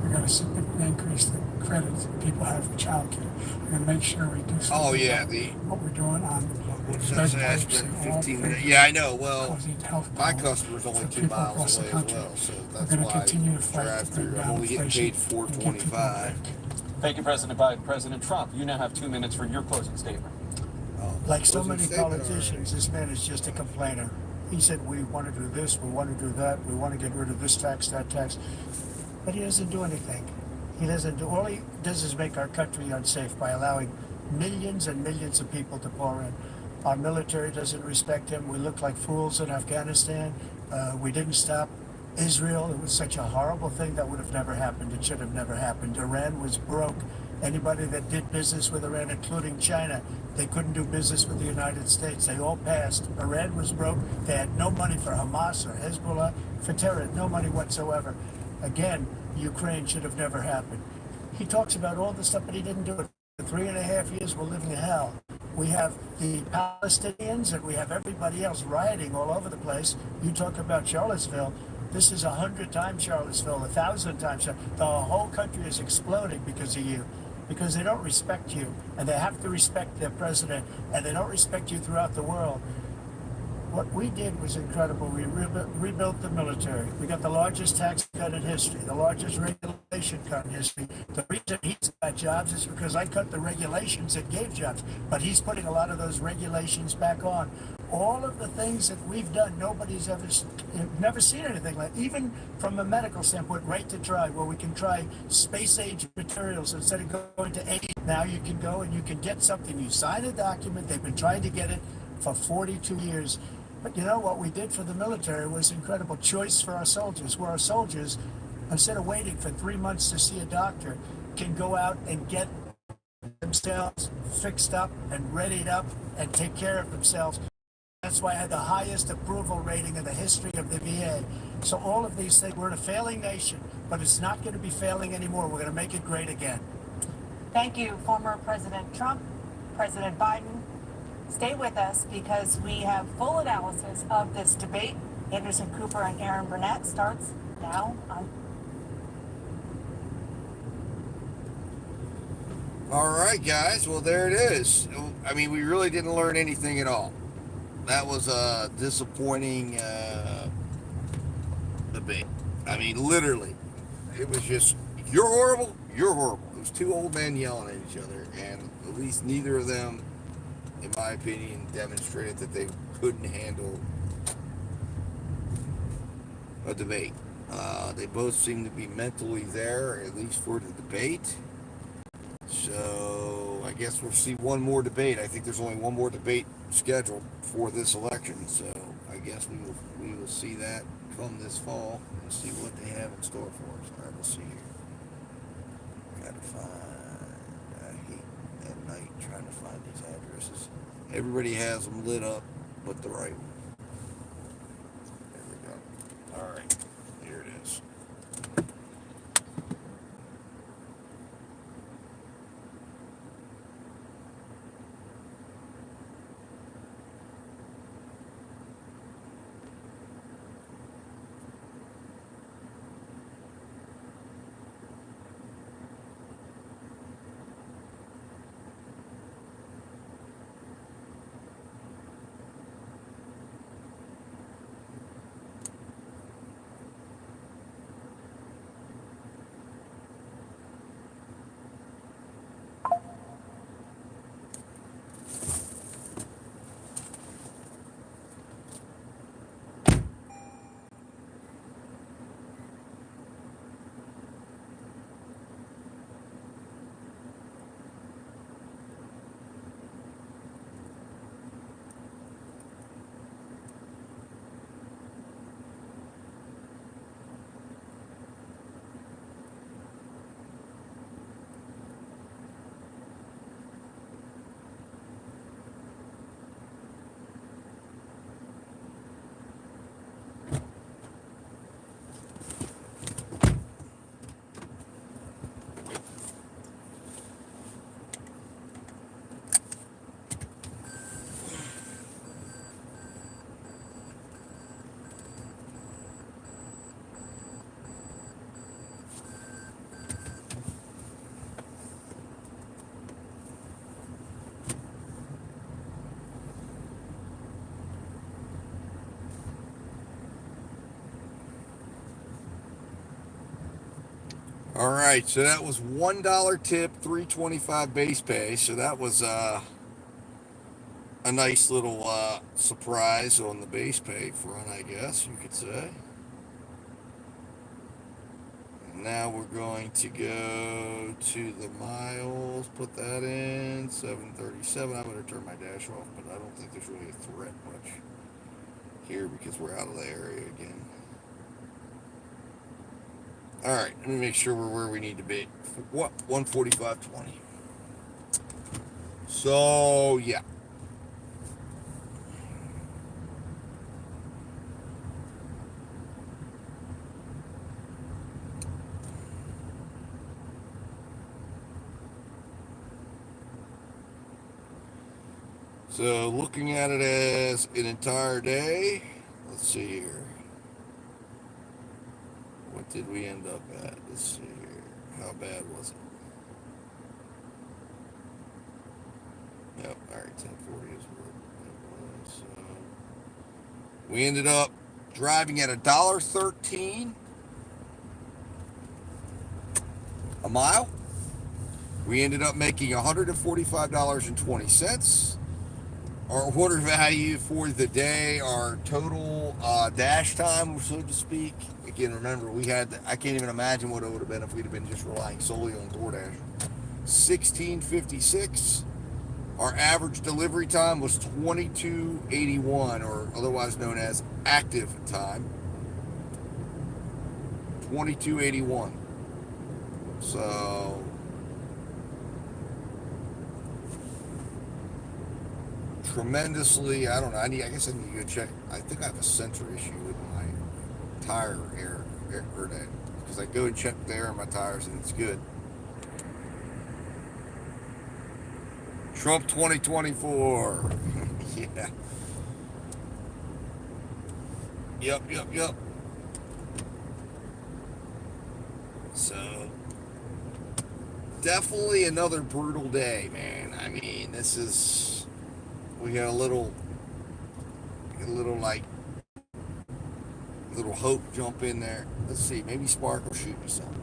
We're going to significantly increase the credits that people have for child care. We're going to make sure we do something about what we're doing on Since I spent 15 minutes. Yeah, I know. Well, my customer's only 2 miles away as well, so that's why I drive through. I'm only getting paid $4.25. Thank you, President Biden. President Trump, you now have 2 minutes for your closing statement. Like so many politicians, this man is just a complainer. He said, we want to do this, we want to do that, we want to get rid of this tax, that tax. But he doesn't do anything. All he does is make our country unsafe by allowing millions and millions of people to pour in. Our military doesn't respect him. We look like fools in Afghanistan. We didn't stop Israel. It was such a horrible thing that would have never happened. It should have never happened. Iran was broke. Anybody that did business with Iran, including China, they couldn't do business with the United States. They all passed. Iran was broke. They had no money for Hamas or Hezbollah, for terror, no money whatsoever. Again, Ukraine should have never happened. He talks about all this stuff, but he didn't do it. For 3.5 years, we're living in hell. We have the Palestinians and we have everybody else rioting all over the place. You talk about Charlottesville. This is 100 times Charlottesville, 1,000 times. The whole country is exploding because of you, because they don't respect you, and they have to respect their president, and they don't respect you throughout the world. What we did was incredible. We rebuilt the military. We got the largest tax cut in history, the largest regulation cut in history. The reason he's got jobs is because I cut the regulations that gave jobs, but he's putting a lot of those regulations back on. All of the things that we've done, nobody's never seen anything like. Even from a medical standpoint, right to try, where we can try space age materials instead of going to aid. Now you can go and you can get something. You sign a document. They've been trying to get it for 42 years. But you know what we did for the military was incredible choice for our soldiers, where our soldiers, instead of waiting for 3 months to see a doctor, can go out and get themselves fixed up and readied up and take care of themselves. That's why I had the highest approval rating in the history of the VA. So all of these things, we're in a failing nation, but it's not going to be failing anymore. We're going to make it great again. Thank you, former President Trump, President Biden. Stay with us because we have full analysis of this debate. Anderson Cooper and Aaron Burnett starts now. All right, guys. Well, there it is. I mean, we really didn't learn anything at all. That was a disappointing debate. I mean, literally, it was just, you're horrible, you're horrible. It was two old men yelling at each other, and at least neither of them, in my opinion, demonstrated that they couldn't handle a debate. They both seem to be mentally there, at least for the debate. So I guess we'll see one more debate. I think there's only one more debate scheduled for this election. So I guess we will see that come this fall and see what they have in store for us. All right, we'll see here. Gotta find. I hate at night trying to find these addresses. Everybody has them lit up, but the right one. There we go. All right, here it is. All right, so that was $1 tip, $3.25 base pay. So that was a nice little surprise on the base pay front, I guess you could say. And now we're going to go to the miles, put that in 737. I better turn my dash off, but I don't think there's really a threat much here because we're out of the area again. All right, let me make sure we're where we need to be. What? 145.20. So, yeah. So looking at it as an entire day, let's see here. What did we end up at? Let's see here. How bad was it? Yep, alright, 1040 is what it was. We ended up driving at $1.13 a mile. We ended up making $145.20. Our order value for the day, our total dash time, so to speak. Again, remember, I can't even imagine what it would have been if we'd have been just relying solely on DoorDash. 1656. Our average delivery time was 2281, or otherwise known as active time. 2281. So tremendously, I don't know. I guess I need to go check. I think I have a sensor issue with my tire air day, because I go and check the air in my tires and it's good. Trump 2024. Yeah. Yep. So definitely another brutal day, man. I mean, we had a little hope jump in there. Let's see, maybe Spark will shoot me something.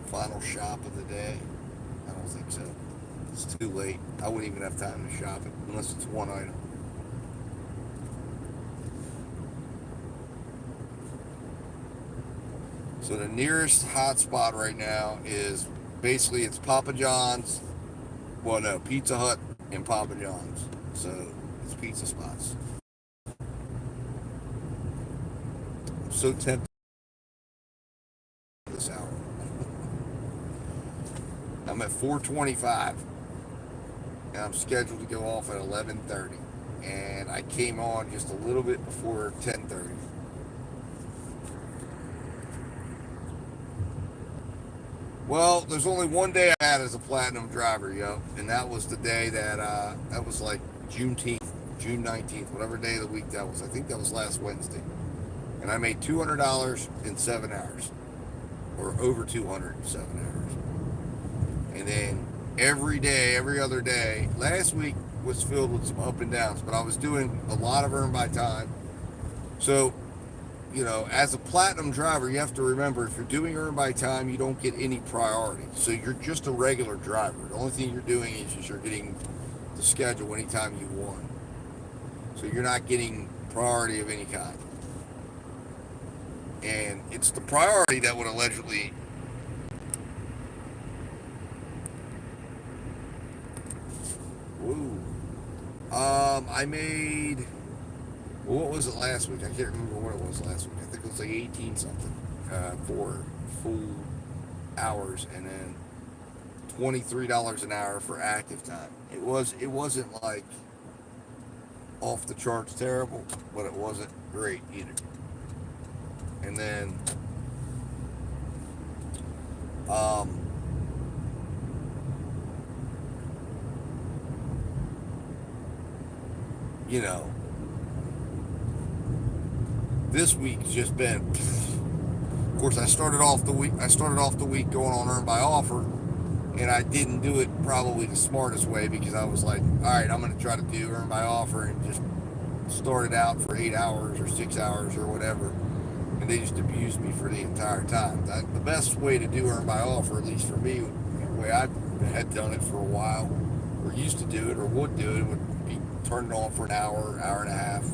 Final shop of the day. I don't think so. It's too late. I wouldn't even have time to shop it unless it's one item. So the nearest hotspot right now is basically it's Papa John's. Well, no, Pizza Hut and Papa John's. So it's pizza spots. I'm so tempted this hour. I'm at 4:25, and I'm scheduled to go off at 11:30, and I came on just a little bit before 10:30. Well, there's only one day I had as a platinum driver, and that was the day that was like Juneteenth, June 19th, whatever day of the week that was. I think that was last Wednesday, and I made $200 in 7 hours, or over 207 hours. And then every day, every other day, last week was filled with some up and downs, but I was doing a lot of earn by time. So, as a platinum driver, you have to remember, if you're doing earn by time, you don't get any priority. So you're just a regular driver. The only thing you're doing is you're getting the schedule anytime you want. So you're not getting priority of any kind. And it's the priority that would allegedly I made, well, what was it last week? I can't remember what it was last week. I think it was like 18 something for full hours, and then $23 an hour for active time. It wasn't like off the charts terrible, but it wasn't great either. And then this week's just been, of course, I started off the week going on earn by offer, and I didn't do it probably the smartest way, because I was like, all right, I'm going to try to do earn by offer, and just started out for 8 hours or 6 hours or whatever, and they just abused me for the entire time. The best way to do earn by offer, at least for me, the way I had done it for a while, or used to do it, or would do it, would be turn it on for an hour, hour and a half.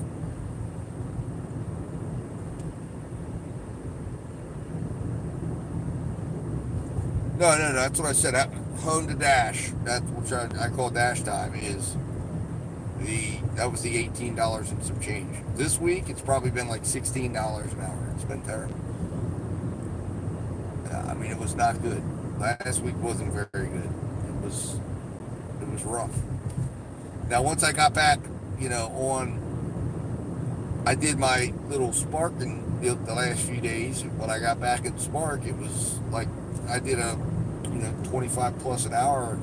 No, that's what I said. Home to dash, that's which I call dash time, that was the $18 and some change. This week, it's probably been like $16 an hour. It's been terrible. I mean, it was not good. Last week wasn't very good. It was rough. Now, once I got back, I did my little sparking the last few days. When I got back at Spark, it was like I did a 25 plus an hour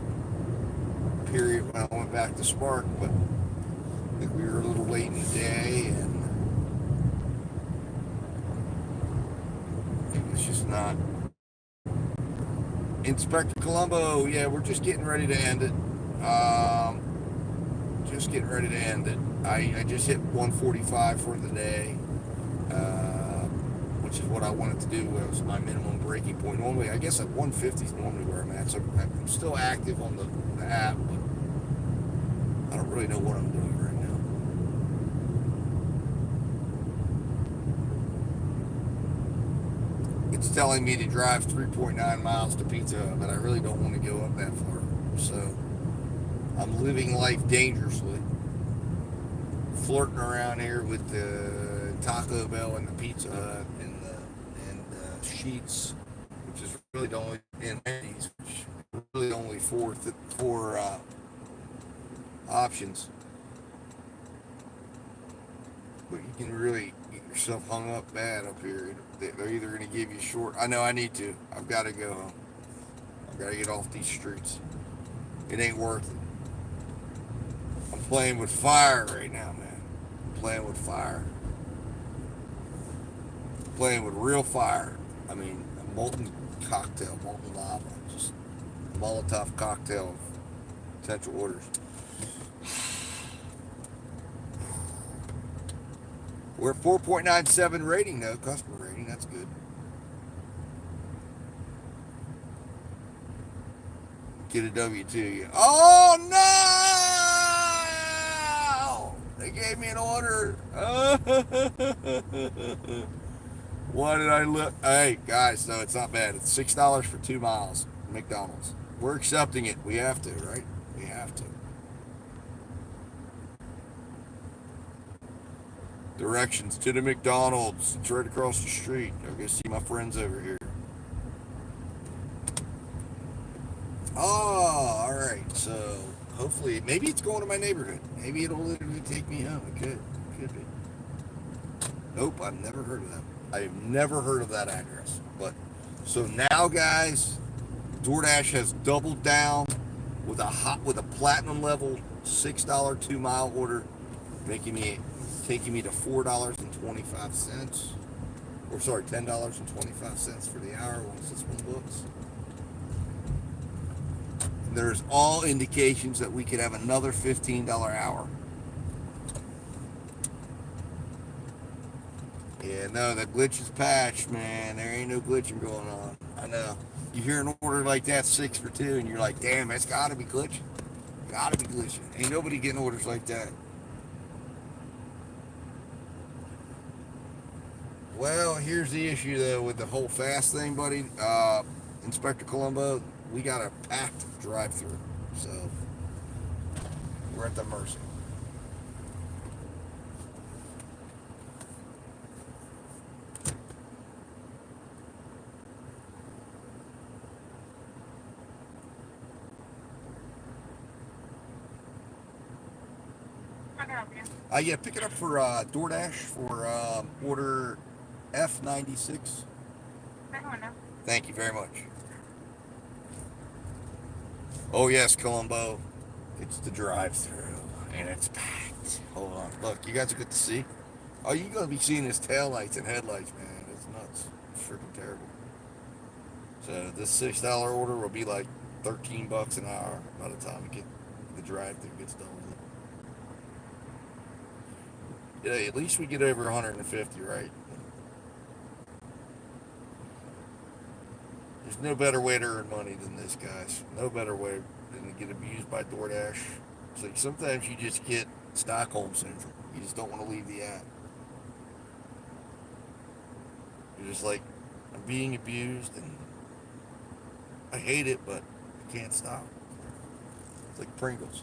period when I went back to Spark, but I think we were a little late in the day, and it was just not. Inspector Colombo, yeah, we're just getting ready to end it. Just getting ready to end it. I just hit 145 for the day, which is what I wanted to do. It was my minimum breaking point. Normally, I guess at 150 is normally where I'm at. So I'm still active on the app, but I don't really know what I'm doing right now. It's telling me to drive 3.9 miles to Pizza Hut, but I really don't want to go up that far. So I'm living life dangerously, flirting around here with the Taco Bell and the Pizza Hut and the Sheets, which is really the only, and Wendy's, which are really only four options. But you can really get yourself hung up bad up here. They're either going to give you short. I know I need to. I've got to go home. I've got to get off these streets. It ain't worth it. I'm playing with fire right now, man. I'm playing with fire. I'm playing with real fire. I mean, a molten cocktail, molten lava. Just a Molotov cocktail of potential orders. We're at 4.97 rating, though. Customer rating. That's good. Get a W2. Oh, no! They gave me an order. Why did I look? Hey, guys, no, it's not bad. It's $6 for 2 miles. McDonald's. We're accepting it. We have to, right? We have to. Directions to the McDonald's. It's right across the street. I'll go see my friends over here. Oh, all right. So hopefully, maybe it's going to my neighborhood. Maybe it'll literally take me home. It could be. Nope, I've never heard of that. I've never heard of that address. But so now, guys, DoorDash has doubled down with a platinum level $6 2 mile order, taking me to $4.25, or sorry, $10.25 for the hour once this one books. And there's all indications that we could have another $15 hour. Yeah, no, the glitch is patched, man. There ain't no glitching going on. I know. You hear an order like that, 6 for 2, and you're like, damn, that's gotta be glitching. Gotta be glitching. Ain't nobody getting orders like that. Well, here's the issue, though, with the whole fast thing, buddy. Inspector Colombo, we got a packed drive-through, so we're at the mercy. Yeah, pick it up for DoorDash for order F96. Thank you very much. Oh yes, Colombo. It's the drive-through, and it's packed. Hold on, look, you guys are good to see. Oh, you're gonna be seeing his taillights and headlights, man. It's nuts. It's freaking terrible. So this $6 order will be like $13 an hour by the time the drive-through gets done with it. Yeah, at least we get over 150, right? There's no better way to earn money than this, guys. No better way than to get abused by DoorDash. It's like sometimes you just get Stockholm syndrome. You just don't want to leave the app. You're just like, I'm being abused, and I hate it, but I can't stop. It's like Pringles.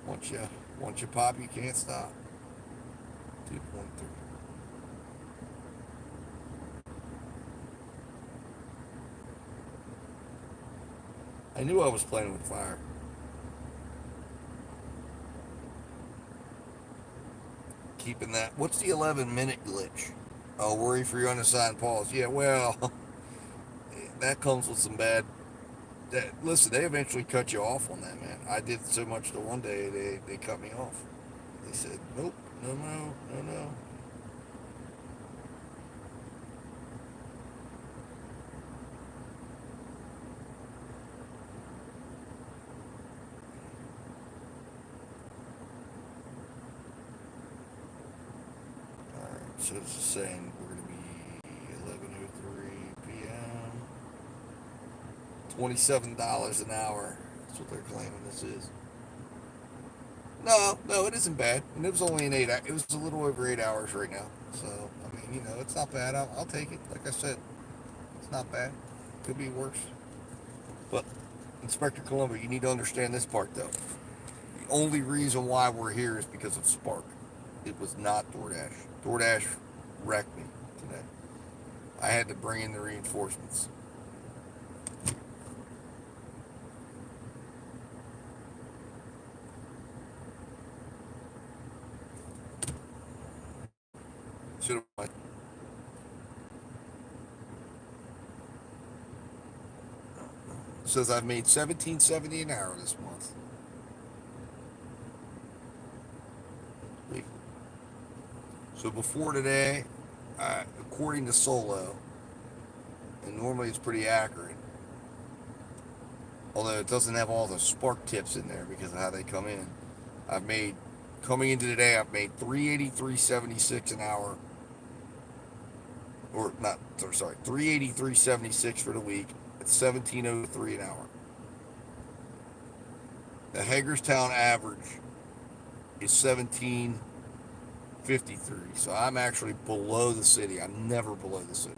Once you pop, you can't stop. 2.3. I knew I was playing with fire. Keeping that. What's the 11-minute glitch? Oh, worry for your unassigned pause. Yeah, well, that comes with some bad listen, they eventually cut you off on that, man. I did so much the one day they cut me off. They said, nope, no, no, no, no. All right, so this is saying we're going to be 11:03 p.m. $27 an hour. That's what they're claiming this is. No, no, it isn't bad, and it was only an 8. It was a little over 8 hours right now. So I mean, it's not bad. I'll take it. Like I said, it's not bad. Could be worse. But Inspector Columbo, you need to understand this part though. The only reason why we're here is because of Spark. It was not DoorDash. DoorDash wrecked me today. I had to bring in the reinforcements. Should have. Says I've made $17.70 an hour this month. So before today, according to Solo, and normally it's pretty accurate, although it doesn't have all the Spark tips in there because of how they come in. Coming into today, I've made $383.76 an hour, or not, sorry, $383.76 for the week. It's $17.03 an hour. The Hagerstown average is $17.53. So I'm actually below the city. I'm never below the city.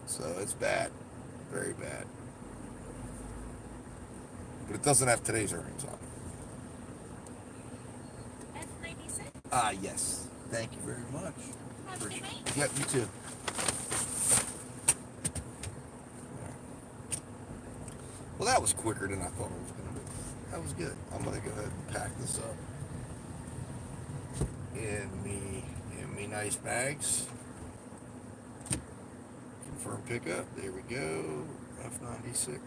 So it's bad. Very bad. But it doesn't have today's earnings on it. Ah, yes. Thank you very much. Yep, you too. Well, that was quicker than I thought it was going to be. That was good. I'm going to go ahead and pack this up in me nice bags. Confirm pickup. There we go. F96.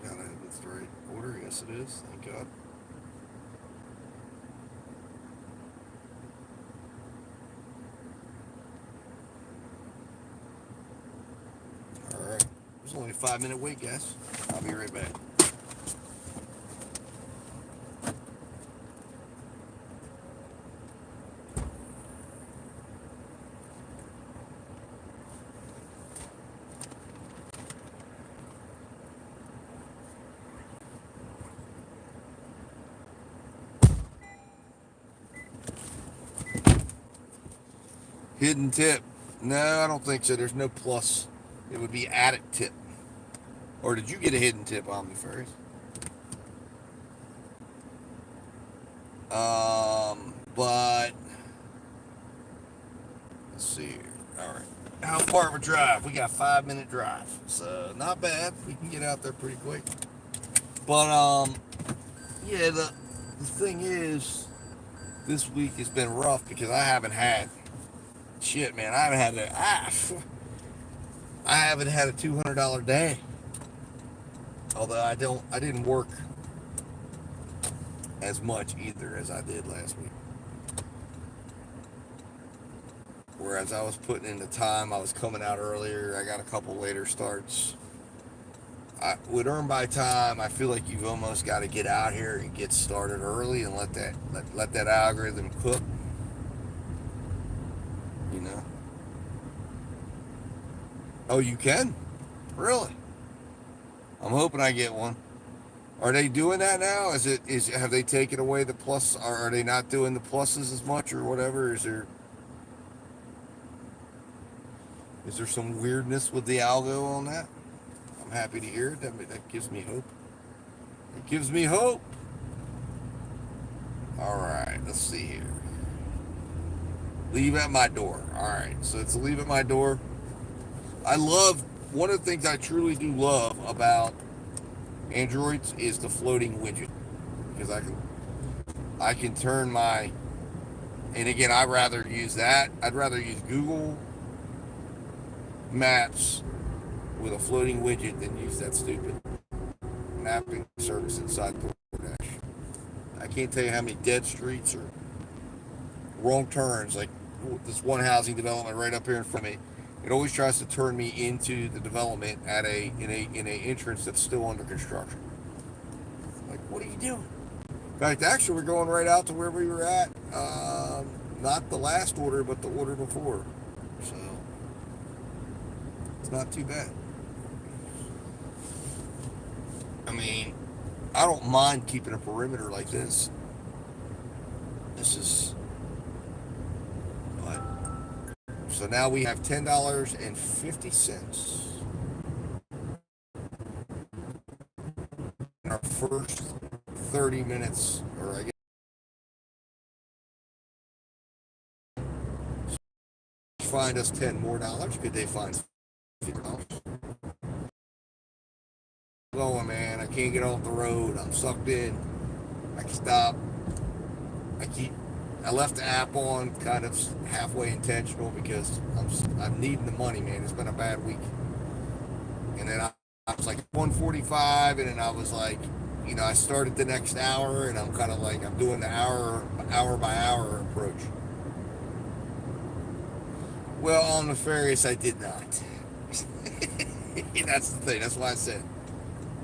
Got it with the right order. Yes, it is. Thank God. All right. There's only a 5-minute wait, guys. I'll be right back. Hidden tip. No, I don't think so. There's no plus. It would be added tip. Or did you get a hidden tip on me first? But let's see here. All right. How far of a drive? We got a 5-minute drive. So not bad. We can get out there pretty quick. But yeah, the thing is, this week has been rough because I haven't had shit, man. I haven't had a $200 day. Although I didn't work as much either as I did last week. Whereas I was putting in the time, I was coming out earlier. I got a couple later starts. With earn by time, I feel like you've almost got to get out here and get started early and let that algorithm cook. You know. Oh, you can? Really? I'm hoping I get one. Are they doing that now? Have they taken away the plus? Or are they not doing the pluses as much or whatever? Is there some weirdness with the algo on that? I'm happy to hear it. That gives me hope. It gives me hope. All right, let's see here. Leave at my door. All right, so it's leave at my door. One of the things I truly do love about Androids is the floating widget, because I can turn my, and again, I'd rather use that. I'd rather use Google maps with a floating widget than use that stupid mapping service inside DoorDash. I can't tell you how many dead streets or wrong turns, like this one housing development right up here in front of me. It always tries to turn me into the development at in a entrance that's still under construction. Like, what are you doing? In fact, actually, we're going right out to where we were at. Not the last order, but the order before. So it's not too bad. I mean, I don't mind keeping a perimeter like this. This is what? So now we have $10.50 in our first 30 minutes, or I guess find us $10 more. Could they find $50? Going, man. I can't get off the road. I'm sucked in. I can stop. I left the app on kind of halfway intentional because I'm needing the money, man. It's been a bad week. And then I was like 145, and then I was like, I started the next hour, and I'm kind of like, I'm doing the hour by hour approach. Well, on Nefarious, I did not. That's the thing. That's why I said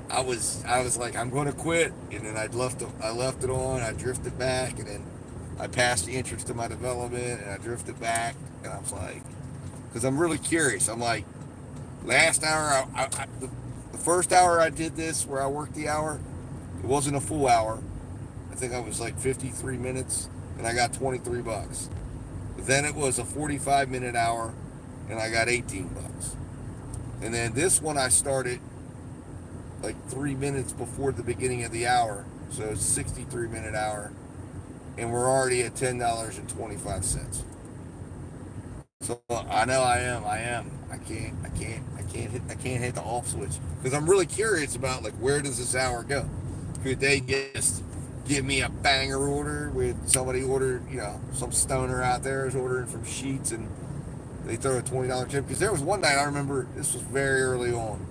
I was like, I'm going to quit, and then I left it on. I drifted back, and then I passed the entrance to my development, and I drifted back, and I was like, because I'm really curious. I'm like, last hour, the first hour I did this, where I worked the hour, it wasn't a full hour. I think I was like 53 minutes, and I got $23. Then it was a 45-minute hour, and I got $18. And then this one I started like 3 minutes before the beginning of the hour, so it's a 63-minute hour, and we're already at $10.25. So I know I am. I can't hit the off switch because I'm really curious about, like, where does this hour go? Could they just give me a banger order with somebody ordered, some stoner out there is ordering from Sheets, and they throw a $20 tip? Because there was one night, I remember, this was very early on,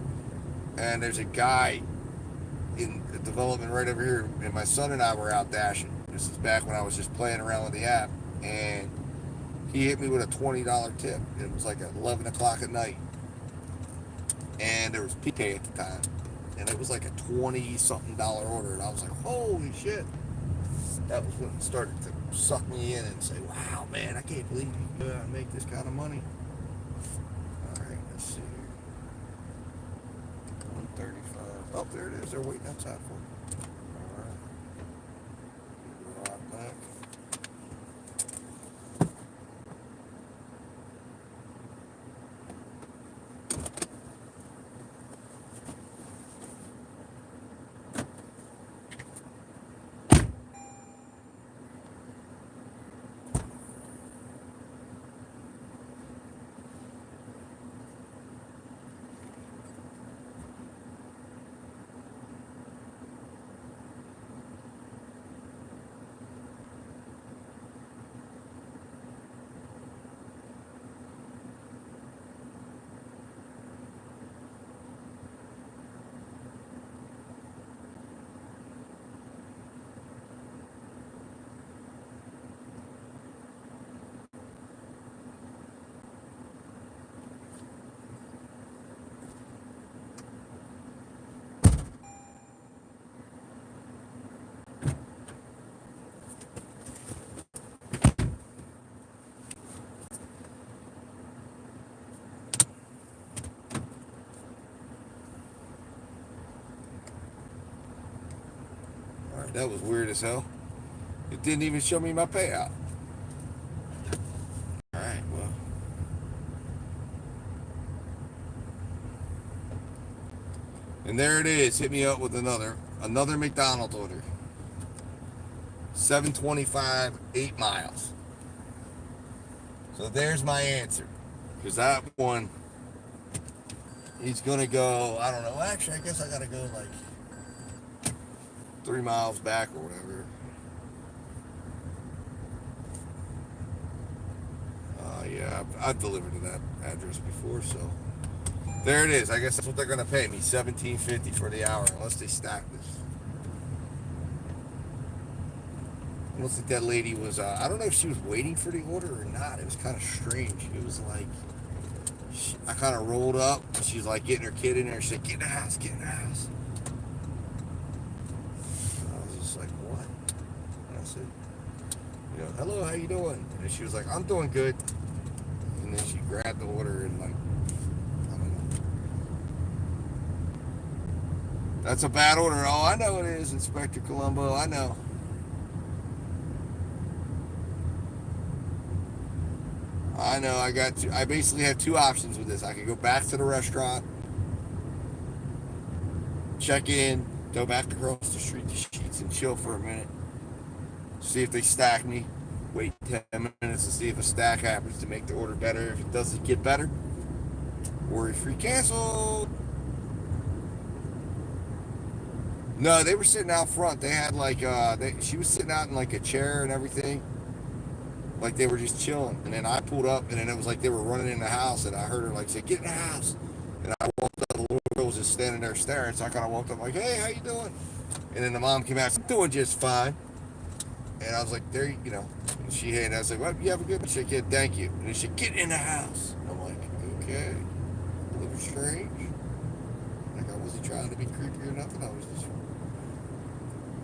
and there's a guy in a development right over here, and my son and I were out dashing. This is back when I was just playing around with the app, and he hit me with a $20 tip. It was like at 11 o'clock at night, and there was PK at the time, and it was like a 20-something dollar order, and I was like, holy shit. That was when it started to suck me in and say, wow, man, I can't believe you make this kind of money. All right, let's see here. 135. Oh, there it is. They're waiting outside for me. All right. Right back. All right, that was weird as hell. It didn't even show me my payout. All right, well. And there it is. Hit me up with another McDonald's order. 725, 8 miles. So there's my answer. Because that one, he's going to go, I don't know. Actually, I guess I got to go like 3 miles back or whatever. Yeah, I've delivered to that address before, so there it is. I guess that's what they're gonna pay me, $17.50 for the hour, unless they stack this. It looks like that lady was. I don't know if she was waiting for the order or not. It was kind of strange. It was like I kind of rolled up. She's like getting her kid in there. She's like, "Get in the house, get in the house." And I was just like, "What?" And I said, "Hello, how you doing?" And she was like, "I'm doing good." And then she grabbed the order and like, I don't know. That's a bad order. Oh, I know it is, Inspector Colombo. I know. I know. I basically have two options with this. I could go back to the restaurant, check in, go back across the street to Sheets and chill for a minute, see if they stack me, wait 10 minutes to see if a stack happens to make the order better. If it doesn't get better, worry free cancel. No, they were sitting out front. They had like she was sitting out in like a chair and everything, like they were just chilling. And then I pulled up, and then it was like they were running in the house, and I heard her like say, "Get in the house." And I walked up. The little girl was just standing there staring. So I kind of walked up like, "Hey, how you doing?" And then the mom came out, "I'm doing just fine." And I was like, And she had, and I was like, "Well, you have a good one." She said, "Yeah, thank you." And she said, "Get in the house." And I'm like, "Okay." A little strange. Like I wasn't trying to be creepy or nothing. I was just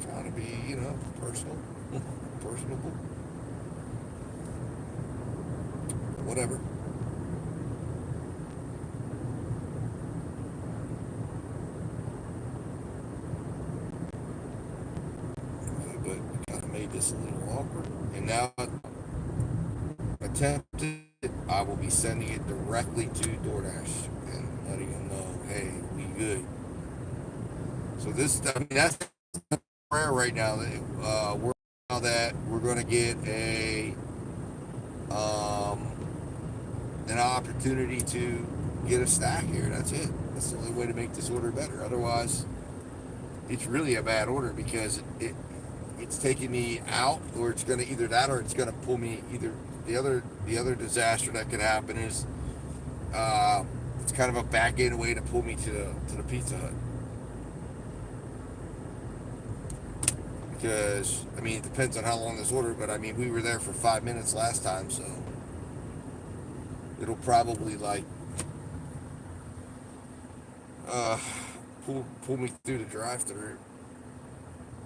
trying to be, personal, personable, whatever. But it kind of made this a little awkward. And now, attempted, I will be sending it directly to DoorDash and letting them know, hey, we good. So that's prayer right now. We're now that we're going to get um, an opportunity to get a stack here. That's it. That's the only way to make this order better. Otherwise, it's really a bad order because it's taking me out, or it's going to either that, or it's going to pull me either the other disaster that could happen is it's kind of a back end way to pull me to the Pizza Hut. Because I mean, it depends on how long this order, but I mean, we were there for 5 minutes last time, so it'll probably like uh, pull me through the drive-through.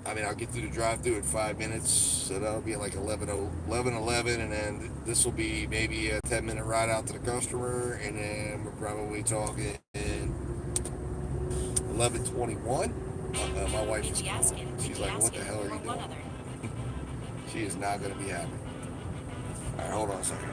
I mean, I'll get through the drive-through in 5 minutes, so that'll be like 11:11, and then this will be maybe a 10-minute ride out to the customer, and then we're probably talking 11:21. My wife is calling. She's like, "What the hell are you doing?" She is not going to be happy. All right, hold on a second.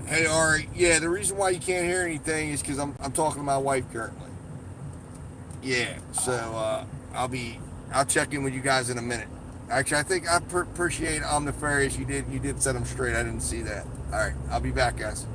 Hey, Ari. Yeah, the reason why you can't hear anything is because I'm talking to my wife currently. Yeah, so I'll check in with you guys in a minute. Actually, I think I appreciate Omnifarious. You did set them straight. I didn't see that. All right, I'll be back, guys.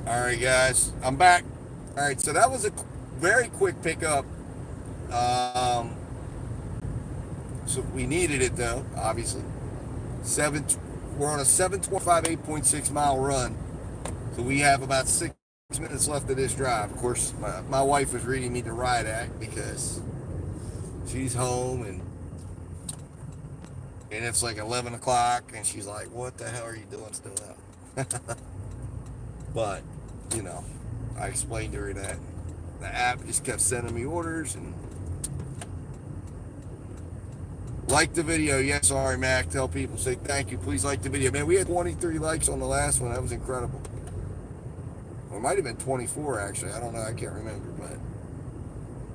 All right, guys, I'm back. All right, so that was a very quick pickup. Um, so we needed it though, obviously. Seven. We're on a 725 8.6 mile run, so we have about 6 minutes left of this drive. Of course, my wife was reading me the riot act because she's home and it's like 11 o'clock, and she's like, "What the hell are you doing still out?" But you know, I explained to her that the app just kept sending me orders and like the video. Yes, sorry, Mac. Tell people, say thank you. Please like the video. Man, we had 23 likes on the last one. That was incredible. Or it might have been 24 actually. I don't know. I can't remember. But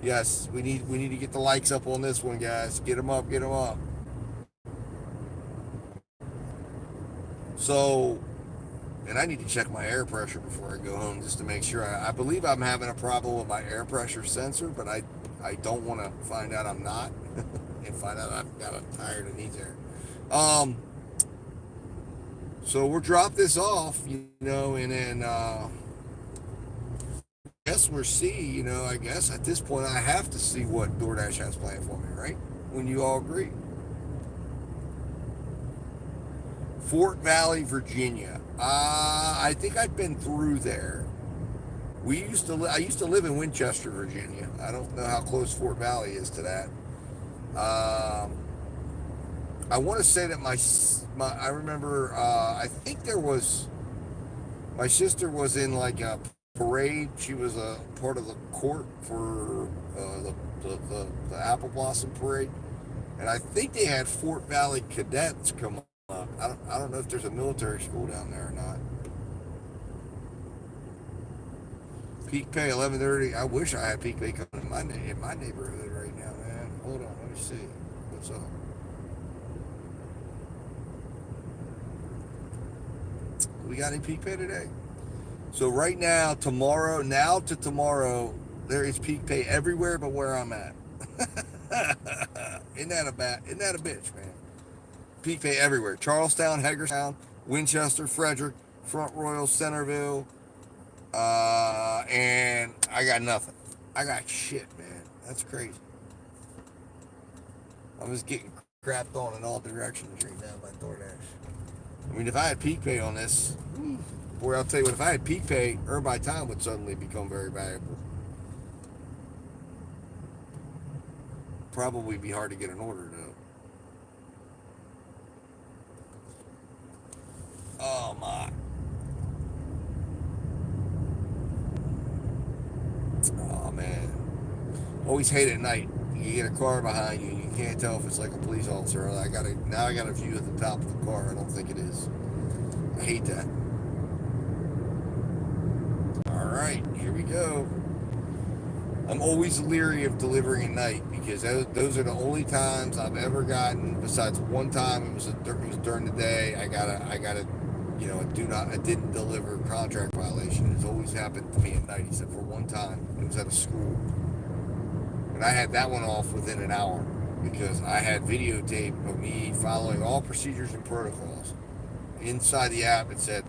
yes, we need to get the likes up on this one, guys. Get them up. Get them up. So, and I need to check my air pressure before I go home just to make sure. I believe I'm having a problem with my air pressure sensor, but I don't want to find out I'm not and find out I've got a tire that needs air. So we'll drop this off, and then I guess we'll see, I guess at this point I have to see what DoorDash has planned for me, right? When you all agree. Fort Valley, Virginia. I think I've been through there. I used to live in Winchester, Virginia. I don't know how close Fort Valley is to that. I want to say that I remember, I think my sister was in like a parade. She was a part of the court for the Apple Blossom Parade. And I think they had Fort Valley cadets come up. I don't know if there's a military school down there or not. Peak pay 11:30. I wish I had peak pay coming in my neighborhood right now, man. Hold on, let me see. What's up? We got any peak pay today? So right now, now to tomorrow, there is peak pay everywhere but where I'm at. Isn't that a bitch, man? Peak pay everywhere. Charlestown, Hagerstown, Winchester, Frederick, Front Royal, Centerville, And I got nothing. I got shit, man. That's crazy. I'm just getting crapped on in all directions right now by DoorDash. I mean, if I had peak pay on this, boy, I'll tell you what, if I had peak pay, earn by time would suddenly become very valuable. Probably be hard to get an order, though. Oh, my. Oh, man. Always hate at night. You get a car behind you, and you can't tell if it's like a police officer. I got a view at the top of the car. I don't think it is. I hate that. All right, here we go. I'm always leery of delivering at night because those are the only times I've ever gotten. Besides one time, it was during the day. I got a, I didn't deliver contract violation. It's always happened to me at night, except for one time. It was at a school, and I had that one off within an hour because I had videotape of me following all procedures and protocols. Inside the app, it said,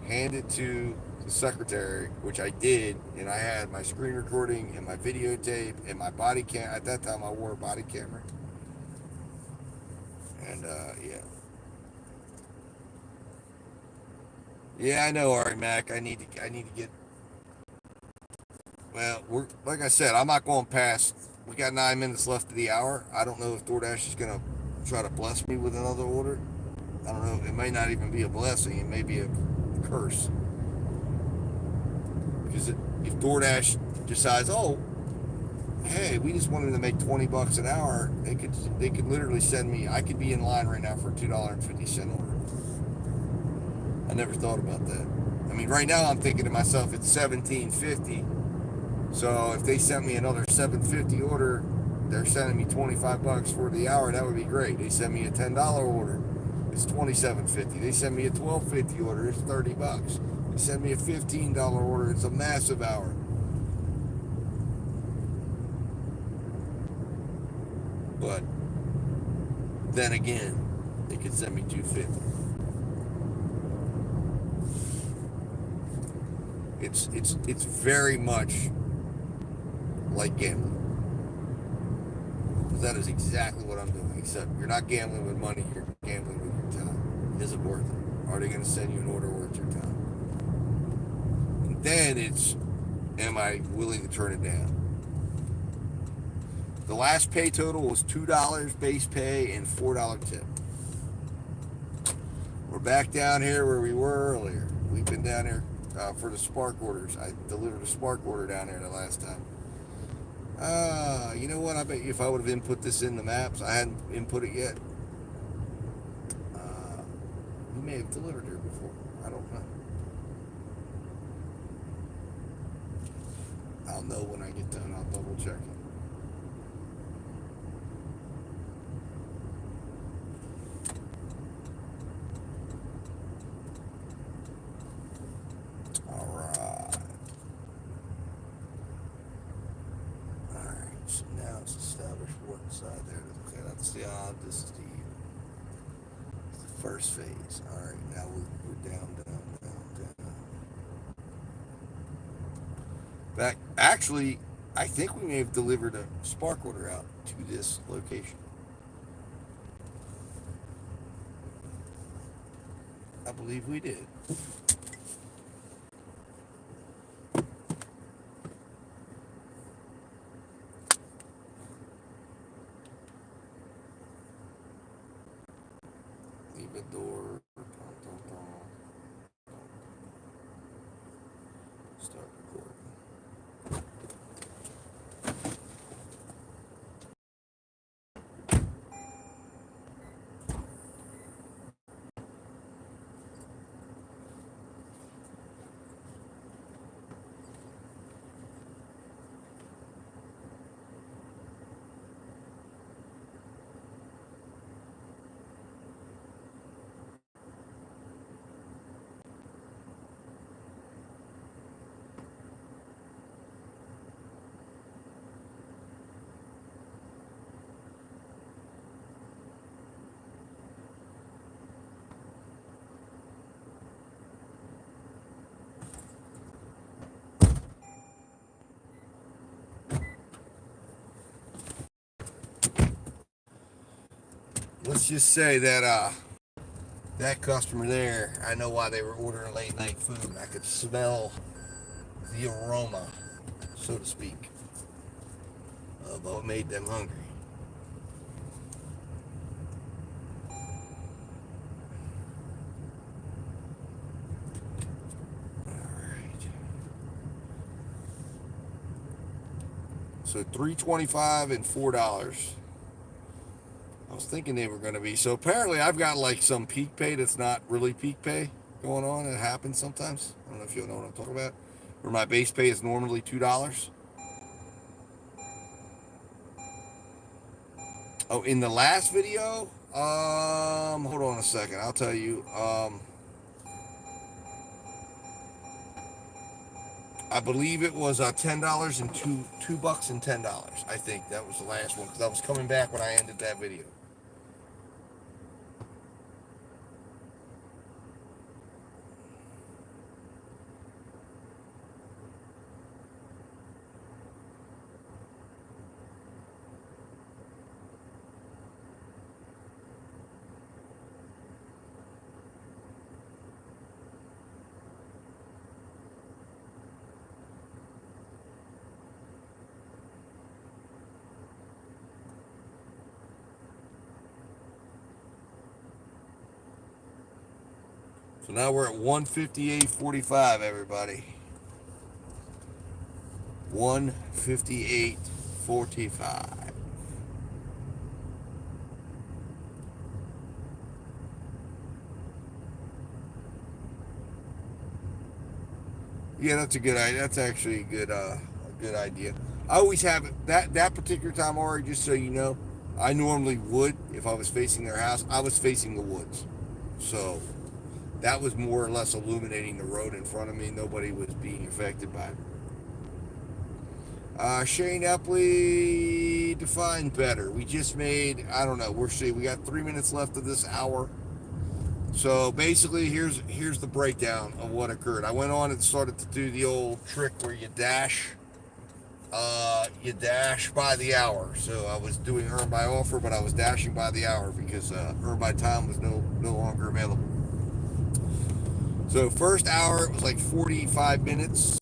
hand it to the secretary, which I did, and I had my screen recording and my videotape and my body cam. At that time, I wore a body camera, and yeah, I know, Ari Mac. I need to get. Well, we're like I said, I'm not going past. We got 9 minutes left of the hour. I don't know if DoorDash is gonna try to bless me with another order. I don't know. It may not even be a blessing. It may be a curse. Because if DoorDash decides, oh, hey, we just wanted to make $20 an hour, they could literally send me. I could be in line right now for a $2.50 order. I never thought about that. I mean, right now I'm thinking to myself, it's $17.50. So if they sent me another $7.50 order, they're sending me $25 for the hour. That would be great. They send me a $10 order, it's $27.50. They send me a $12.50 order, it's $30. They send me a $15 order, it's a massive hour. But then again, they could send me $2.50. It's very much like gambling. Because that is exactly what I'm doing. Except you're not gambling with money, you're gambling with your time. Is it worth it? Are they going to send you an order worth your time? And then it's, am I willing to turn it down? The last pay total was $2 base pay and $4 tip. We're back down here where we were earlier. We've been down here for the Spark orders. I delivered a Spark order down there the last time. You know what? I bet you if I would have input this in the maps, I hadn't input it yet. We may have delivered here before. I don't know. I'll know when I get done. I'll double check it. So now it's established what side there. Okay, that's the odd. This is the first phase. All right, now we're down. Back. Actually, I think we may have delivered a Spark order out to this location. I believe we did. Leave a door. Start recording. let's just say that that customer there, I know why they were ordering late night food. I could smell the aroma, so to speak, of what made them hungry. So $3.25 and $4. I was thinking they were going to be. So apparently I've got like some peak pay that's not really peak pay going on. It happens sometimes. I don't know if you know what I'm talking about. Where my base pay is normally $2. Oh, in the last video, hold on a second. I'll tell you. I believe it was $10 and $2 and $10. I think that was the last one because I was coming back when I ended that video. So now we're at 158.45, everybody. 158.45. Yeah, that's a good idea. That's actually a good idea. I always have it that particular time, Ari. Just so you know, I normally would if I was facing their house. I was facing the woods, so that was more or less illuminating the road in front of me. Nobody was being affected by it. Shane Epley, define better. We just made, I don't know, we got 3 minutes left of this hour. So basically, here's the breakdown of what occurred. I went on and started to do the old trick where you dash by the hour. So I was doing earn by offer, but I was dashing by the hour because earn by time was no longer available. So first hour it was like 45 minutes,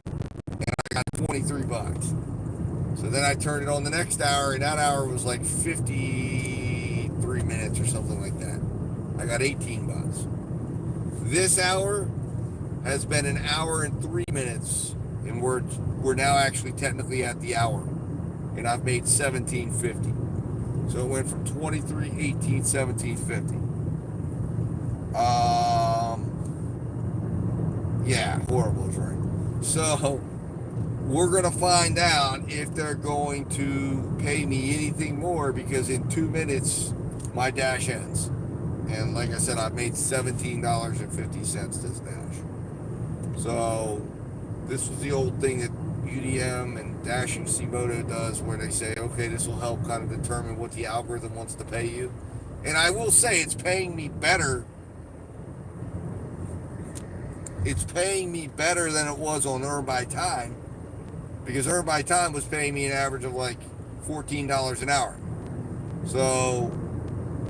and I got $23. So then I turned it on the next hour, and that hour was like 53 minutes or something like that. I got $18. This hour has been an hour and 3 minutes, and we're now actually technically at the hour, and I've made $17.50. So it went from 23, 18, 17.50. Yeah, horrible is right. So we're gonna find out if they're going to pay me anything more, because in 2 minutes my dash ends. And like I said, I've made $17.50 this dash. So this was the old thing that UDM and Dashing C-Moto does, where they say, okay, this will help kind of determine what the algorithm wants to pay you. And I will say it's paying me better. It's paying me better than it was on Earn by Time, because Earn by Time was paying me an average of like $14 an hour. So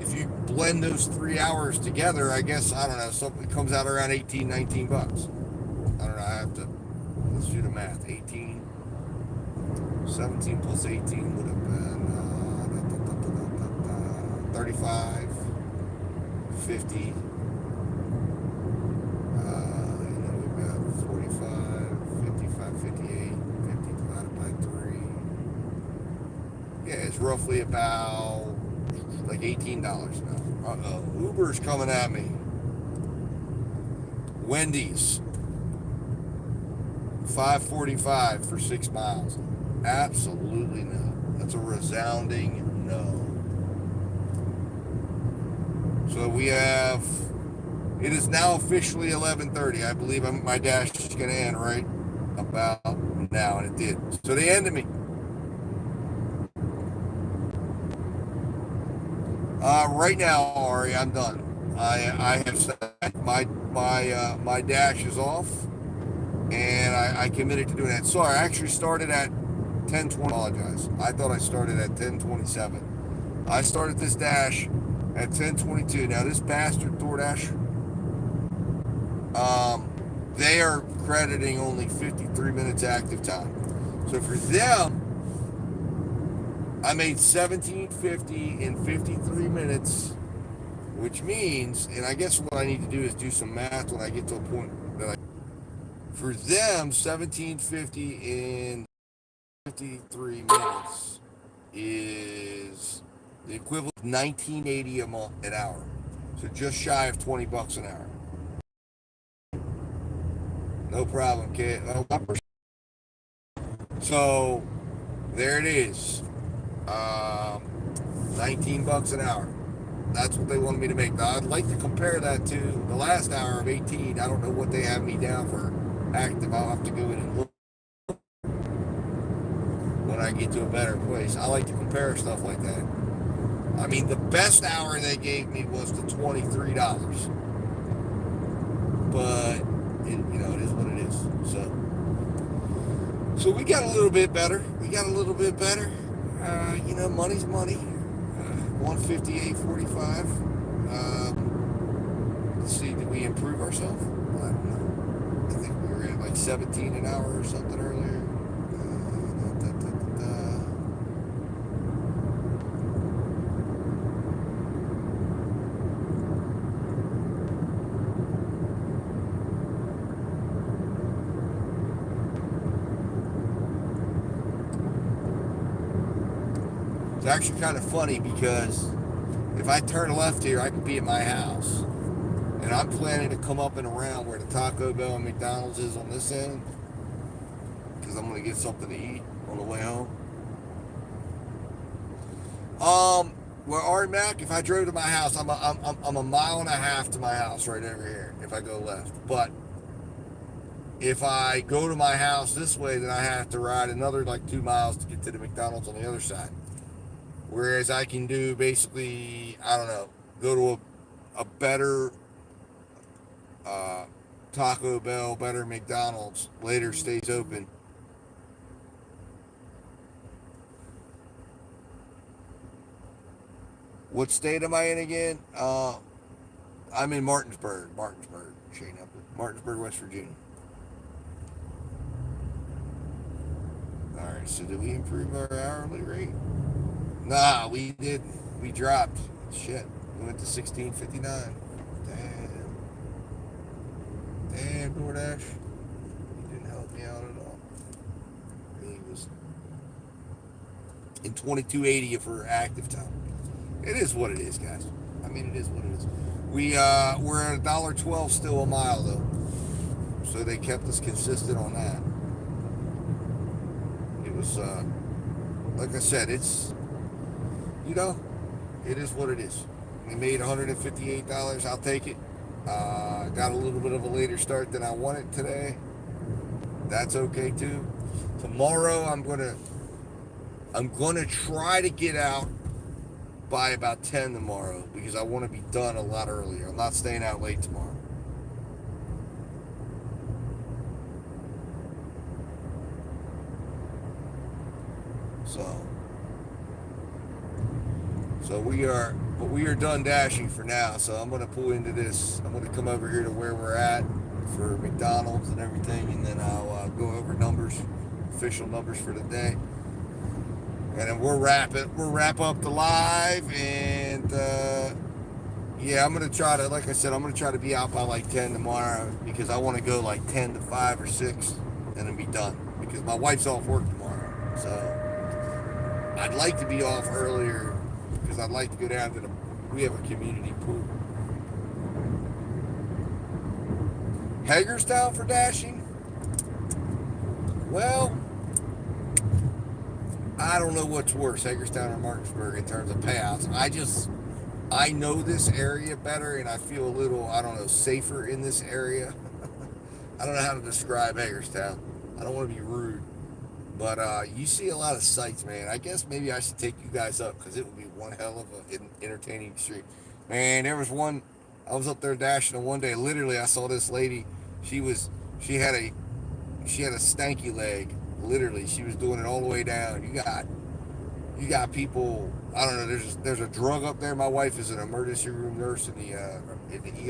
if you blend those 3 hours together, I guess, I don't know, something comes out around 18, 19 bucks. I don't know, let's do the math. 17 plus 18 would have been 35, 50. And then we've got 45, 55, 58, 50 divided by 3. Yeah, it's roughly about like $18 now. Uh-oh, Uber's coming at me. Wendy's, 5.45 for 6 miles. Absolutely no. That's a resounding no. So it is now officially 11:30. I believe my dash is going to end right about now, and it did. So they ended me. Right now, Ari, I'm done. I have said my dash is off, and I committed to doing that. Sorry, I actually started at 10:20. Apologize. I thought I started at 10:27. I started this dash at 10:22. Now this bastard DoorDash, they are crediting only 53 minutes active time. So for them, I made $17.50 in 53 minutes, which means, and I guess what I need to do is do some math when I get to a point that for them, $17.50 in 53 minutes is the equivalent of $19.80 an hour. So just shy of $20 an hour. No problem, kid. So there it is. 19 bucks an hour. That's what they wanted me to make. Now, I'd like to compare that to the last hour of 18. I don't know what they have me down for active. I'll have to go in and look when I get to a better place. I like to compare stuff like that. I mean, the best hour they gave me was the $23. But, it is what it is. So we got a little bit better. Money's money. 158.45. Let's see, did we improve ourselves? Well, I don't know. I think we were at like 17 an hour or something earlier. It's actually kind of funny because if I turn left here, I could be at my house. And I'm planning to come up and around where the Taco Bell and McDonald's is on this end, because I'm going to get something to eat on the way home. Where Mac, if I drove to my house, I'm a mile and a half to my house right over here if I go left. But if I go to my house this way, then I have to ride another like 2 miles to get to the McDonald's on the other side. Whereas I can do basically, I don't know, go to a better Taco Bell, better McDonald's, later stays open. What state am I in again? I'm in Martinsburg, Shane Upper, Martinsburg, West Virginia. Alright, so did we improve our hourly rate? Nah, we didn't. We dropped. Shit. We went to $16.59. Damn, DoorDash. You didn't help me out at all. Really was in 22.80 for active time. It is what it is, guys. I mean, it is what it is. We're at $1.12 still a mile though. So they kept us consistent on that. It was like I said, it's it is what it is. We made $158. I'll take it. Got a little bit of a later start than I wanted today. That's okay too. Tomorrow I'm gonna try to get out by about 10 tomorrow because I want to be done a lot earlier. I'm not staying out late tomorrow. So we are done dashing for now. So I'm going to pull into this. I'm going to come over here to where we're at for McDonald's and everything, and then I'll go over numbers, official numbers for the day, and then we'll wrap up the live. And yeah, I'm going to try to, like I said, I'm going to try to be out by like 10 tomorrow because I want to go like 10 to 5 or 6 and then be done because my wife's off work tomorrow. So I'd like to be off earlier because I'd like to go down to we have a community pool. Hagerstown for dashing? Well, I don't know what's worse, Hagerstown or Martinsburg in terms of payouts. I know this area better and I feel a little, I don't know, safer in this area. I don't know how to describe Hagerstown. I don't want to be rude. But you see a lot of sights, man. I guess maybe I should take you guys up because it would be one hell of an entertaining street. Man, there was one, I was up there dashing and one day, literally I saw this lady. She had a stanky leg. Literally, she was doing it all the way down. You got people I don't know. There's a drug up there. My wife is an emergency room nurse in the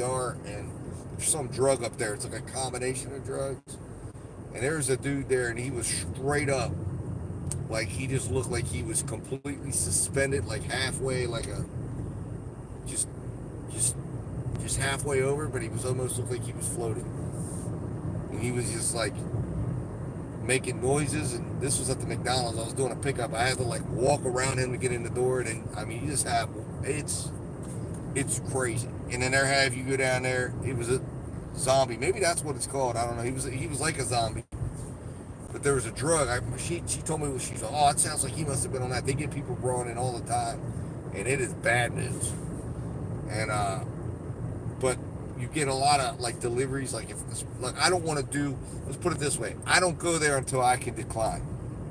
ER, and there's some drug up there. It's like a combination of drugs. And there's a dude there, and he was straight up like he just looked like he was completely suspended, like halfway, like a just just just halfway over, but he was almost looked like he was floating, and he was just like making noises. And this was at the McDonald's. I was doing a pickup. I had to like walk around him to get in the door, and then, I mean, you just have it's crazy. And then there have you go down there. It was a zombie. Maybe that's what it's called. I don't know. He was like a zombie. But there was a drug. She told me what she's. Oh, it sounds like he must have been on that. They get people brought in all the time, and it is bad news. And but you get a lot of like deliveries. Like if like I don't want to do. Let's put it this way. I don't go there until I can decline,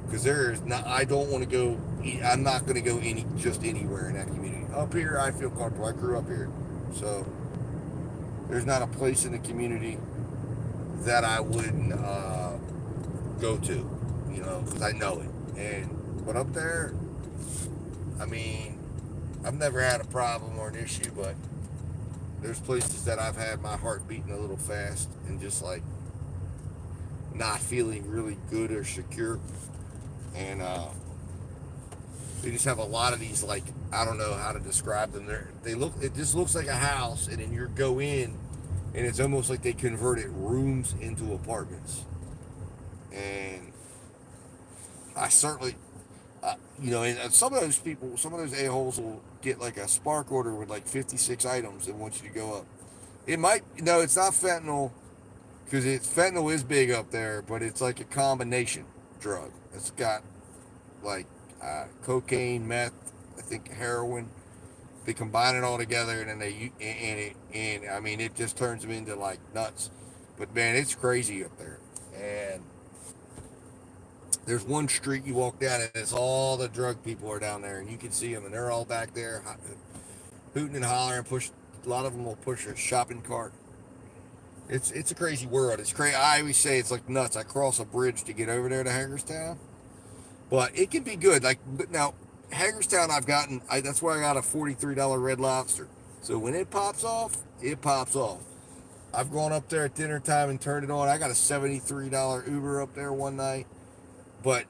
because there is not. I don't want to go. I'm not going to go just anywhere in that community. Up here, I feel comfortable. I grew up here, so there's not a place in the community that I wouldn't go to, because I know it. But up there, I mean, I've never had a problem or an issue, but there's places that I've had my heart beating a little fast and just like not feeling really good or secure. And they just have a lot of these, like, I don't know how to describe them. It just looks like a house, and then you go in, and it's almost like they converted rooms into apartments. And I certainly, and some of those people, some of those a-holes will get like a spark order with like 56 items and want you to go up. It might, no, it's not fentanyl, because fentanyl is big up there, but it's like a combination drug. It's got like cocaine, meth, I think heroin. They combine it all together, and then and I mean, it just turns them into like nuts. But man, it's crazy up there. And there's one street you walk down, and it's all the drug people are down there, and you can see them, and they're all back there hooting and hollering. A lot of them will push a shopping cart. It's a crazy world. It's crazy. I always say it's like nuts. I cross a bridge to get over there to Hagerstown, but it can be good. Like now, Hagerstown, that's why I got a $43 Red Lobster. So when it pops off, it pops off. I've gone up there at dinner time and turned it on. I got a $73 Uber up there one night, but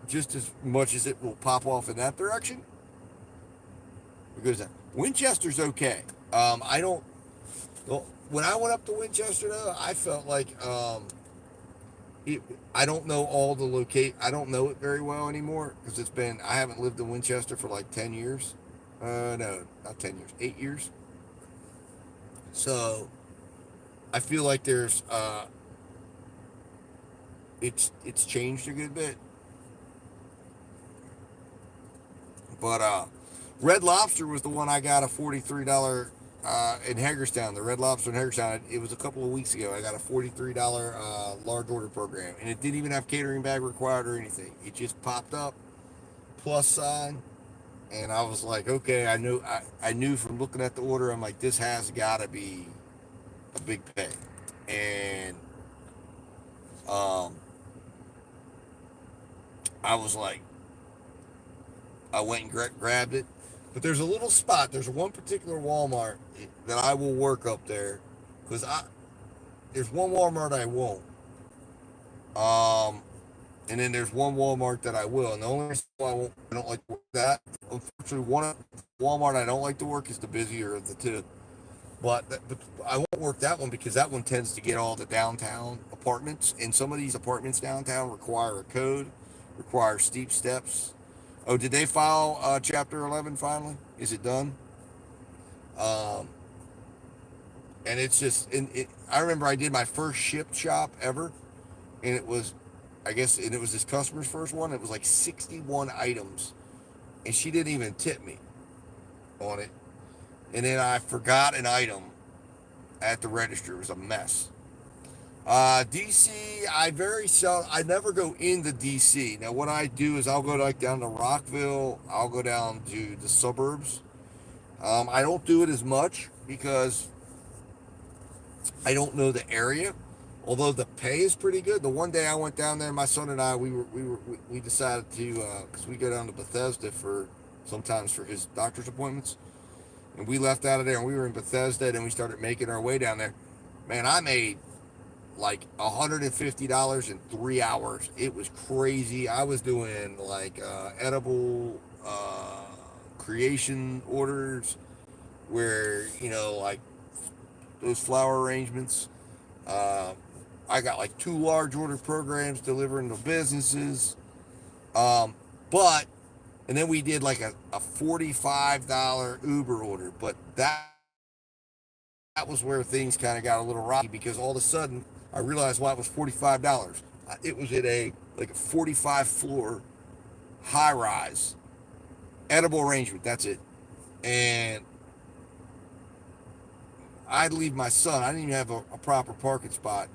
just as much as it will pop off in that direction, because Winchester's okay. I don't. Well, when I went up to Winchester, though, I felt like I don't know all the I don't know it very well anymore, because I haven't lived in Winchester for like 10 years. No, not 10 years, 8 years. So I feel like it's changed a good bit. But Red Lobster was the one I got a $43 in Hagerstown. The Red Lobster in Hagerstown. It was a couple of weeks ago. I got a $43 large order program, and it didn't even have catering bag required or anything. It just popped up, plus sign, and I was like, okay, I knew from looking at the order. I'm like, this has got to be a big pay, and I was like, I went and grabbed it. But there's a little spot. There's one particular Walmart that I will work up there, because there's one Walmart I won't. And then there's one Walmart that I will. And the only reason why I don't like to work that, unfortunately, one Walmart I don't like to work is the busier of the two. But I won't work that one, because that one tends to get all the downtown apartments. And some of these apartments downtown require a code, require steep steps. Oh, did they file Chapter 11 finally? Is it done? Um, and it's just, I remember I did my first shipped shop ever, and it was, and it was this customer's first one. It was like 61 items, and she didn't even tip me on it. And then I forgot an item at the register. It was a mess. DC, I never go into DC. Now, what I do is I'll go like down to Rockville. I'll go down to the suburbs. I don't do it as much because I don't know the area. Although the pay is pretty good. The one day I went down there, my son and I, we decided to, because we go down to Bethesda for sometimes for his doctor's appointments. And we left out of there and we were in Bethesda, and we started making our way down there. Man, I made like $150 in 3 hours. It was crazy. I was doing like edible creation orders where, like those flower arrangements. Uh, I got like 2 large order programs delivering to businesses. Um, but, and then we did like a $45 Uber order, but that was where things kind of got a little rocky because all of a sudden I realized why it was $45. It was at a 45 floor high rise edible arrangement. That's it. And I'd leave my son. I didn't even have a proper parking spot.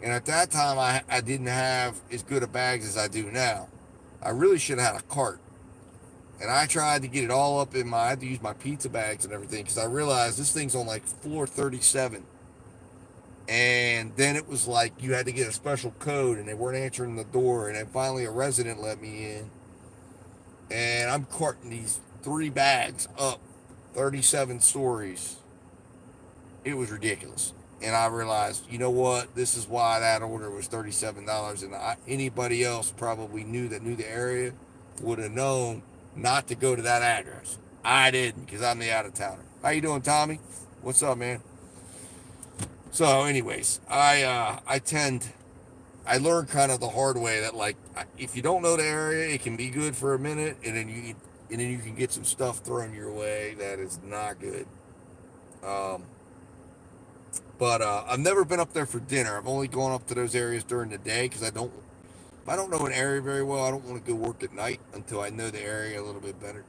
And at that time, I didn't have as good of bags as I do now. I really should have had a cart. And I tried to get it all up I had to use my pizza bags and everything because I realized this thing's on like floor 37. And then it was like you had to get a special code and they weren't answering the door. And then finally a resident let me in. And I'm carting these 3 bags up 37 stories. It was ridiculous. And I realized, you know what? This is why that order was $37. And anybody else probably knew the area would have known not to go to that address. I didn't because I'm the out-of-towner. How you doing, Tommy? What's up, man? So, anyways, I learned kind of the hard way that like if you don't know the area, it can be good for a minute, and then you can get some stuff thrown your way that is not good. But I've never been up there for dinner. I've only gone up to those areas during the day because if I don't know an area very well, I don't want to go work at night until I know the area a little bit better.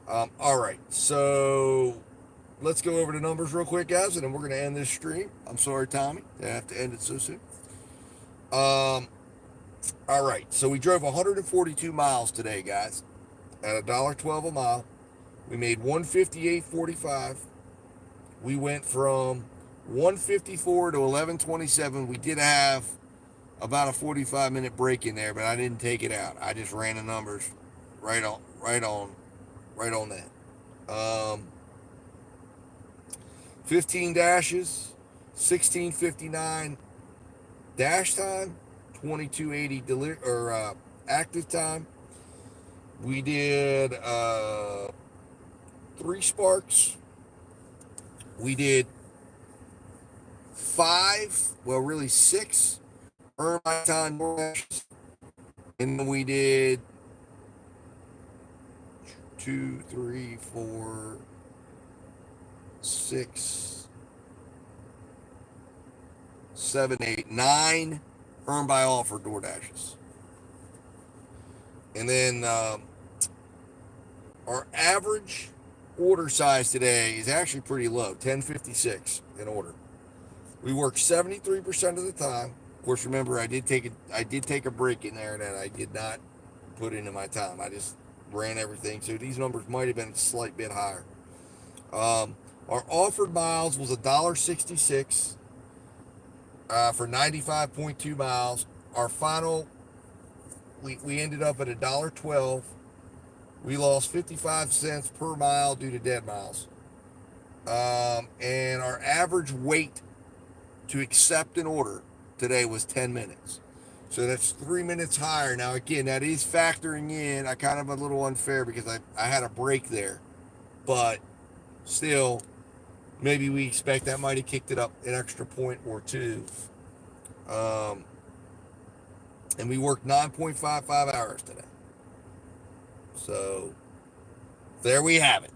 All right, so let's go over the numbers real quick, guys, and then we're going to end this stream. I'm sorry, Tommy, I have to end it so soon. All right, so we drove 142 miles today, guys, at $1.12 a mile. We made 158.45. We went from 154 to 1127. We did have about a 45-minute break in there, but I didn't take it out. I just ran the numbers right on that. 15 dashes, 1659 dash time, 2280 active time. We did 3 sparks. We did 6 earn my time dashes, and then we did 2, 3, 4, 6, 7, 8, 9 earn by offer door dashes. And then our average order size today is actually pretty low, 1056 in order. We work 73% of the time. Of course, remember I did take a break in there that I did not put into my time. I just ran everything, so these numbers might have been a slight bit higher. Our offered miles was $1.66 for 95.2 miles. Our final, we ended up at $1.12. We lost 55 cents per mile due to dead miles. And our average wait to accept an order today was 10 minutes. So that's 3 minutes higher. Now, again, that is factoring in. I kind of a little unfair because I had a break there. But still, maybe we expect that might have kicked it up an extra point or two. And we worked 9.55 hours today. So there we have it.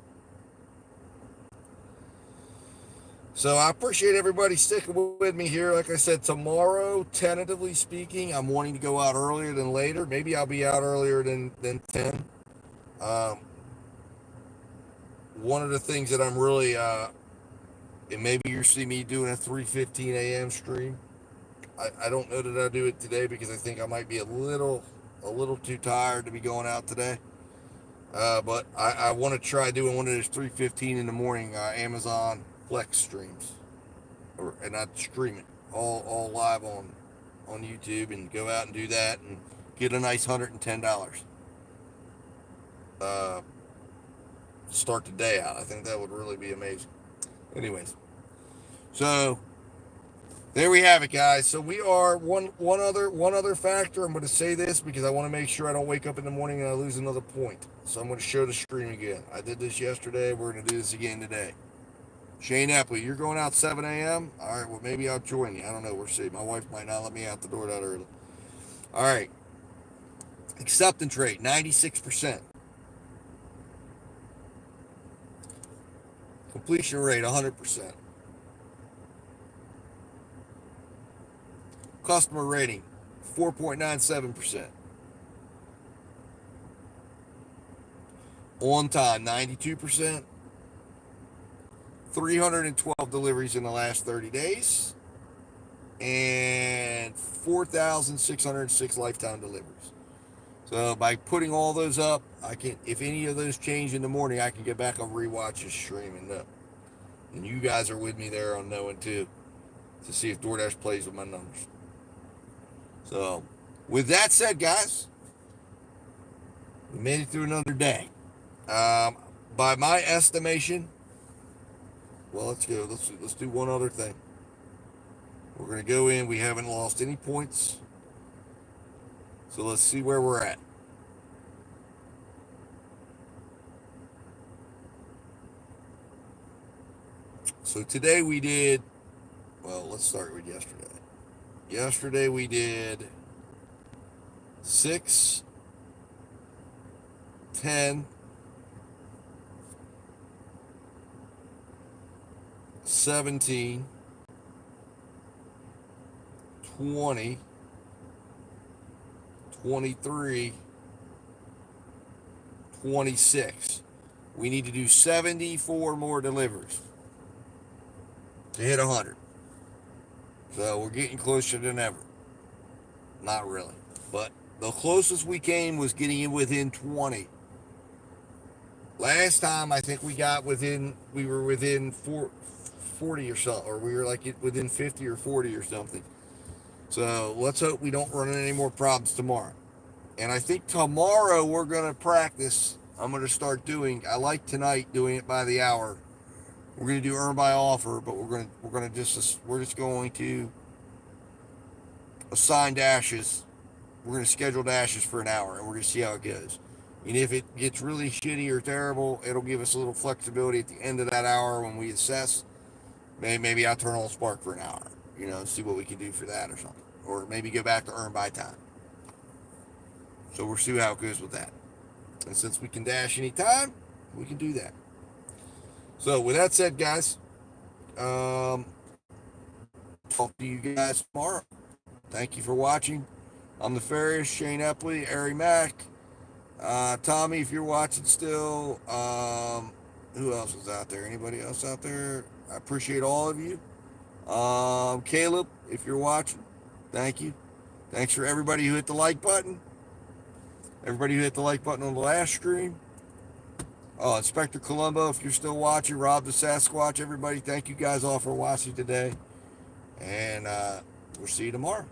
So I appreciate everybody sticking with me here. Like I said, tomorrow, tentatively speaking, I'm wanting to go out earlier than later. Maybe I'll be out earlier than 10. One of the things that I'm really, and maybe you see me doing a 3:15 a.m. stream. I don't know that I'll do it today because I think I might be a little too tired to be going out today. But I want to try doing one of those 3:15 in the morning Amazon Flex streams, and not stream it all live on YouTube, and go out and do that and get a nice $110. start the day out. I think that would really be amazing. Anyways, so there we have it, guys. So we are one other factor. I'm going to say this because I want to make sure I don't wake up in the morning and I lose another point. So I'm going to show the screen again. I did this yesterday. We're going to do this again today. Shane Epley, you're going out 7 a.m. All right. Well, maybe I'll join you. I don't know. We'll see. My wife might not let me out the door that early. All right. Acceptance rate 96%. Completion rate 100%. Customer rating 4.97%. On time 92%. 312 deliveries in the last 30 days. And 4,606 lifetime deliveries. So by putting all those up, I can, if any of those change in the morning, I can get back on rewatch this stream and know. And you guys are with me there on knowing too, to see if DoorDash plays with my numbers. So, with that said, guys, we made it through another day. By my estimation, well, let's go. Let's do one other thing. We're gonna go in. We haven't lost any points, so let's see where we're at. So today we did. Well, let's start with yesterday. Yesterday we did 6, 10, 17, 20, 23, 26. We need to do 74 more deliveries to hit 100. So we're getting closer than ever. Not really. But the closest we came was getting in within 20. Last time I think we were within 40 or something, or we were like within 50 or 40 or something. So let's hope we don't run into any more problems tomorrow. And I think tomorrow we're going to practice. I'm going to start doing, I like tonight doing it by the hour. We're going to do earn by offer, but we're just going to assign dashes. We're going to schedule dashes for an hour, and we're going to see how it goes. And if it gets really shitty or terrible, it'll give us a little flexibility at the end of that hour when we assess. Maybe I'll turn on Spark for an hour, see what we can do for that or something. Or maybe go back to earn by time. So we'll see how it goes with that. And since we can dash anytime, we can do that. So with that said, guys, talk to you guys tomorrow. Thank you for watching. I'm the Farious, Shane Epley, Ari Mack, Tommy, if you're watching still. Who else is out there? Anybody else out there? I appreciate all of you. Caleb, if you're watching, thank you. Thanks for everybody who hit the like button. Everybody who hit the like button on the last stream. Inspector Columbo, if you're still watching, Rob the Sasquatch, everybody, thank you guys all for watching today. And we'll see you tomorrow.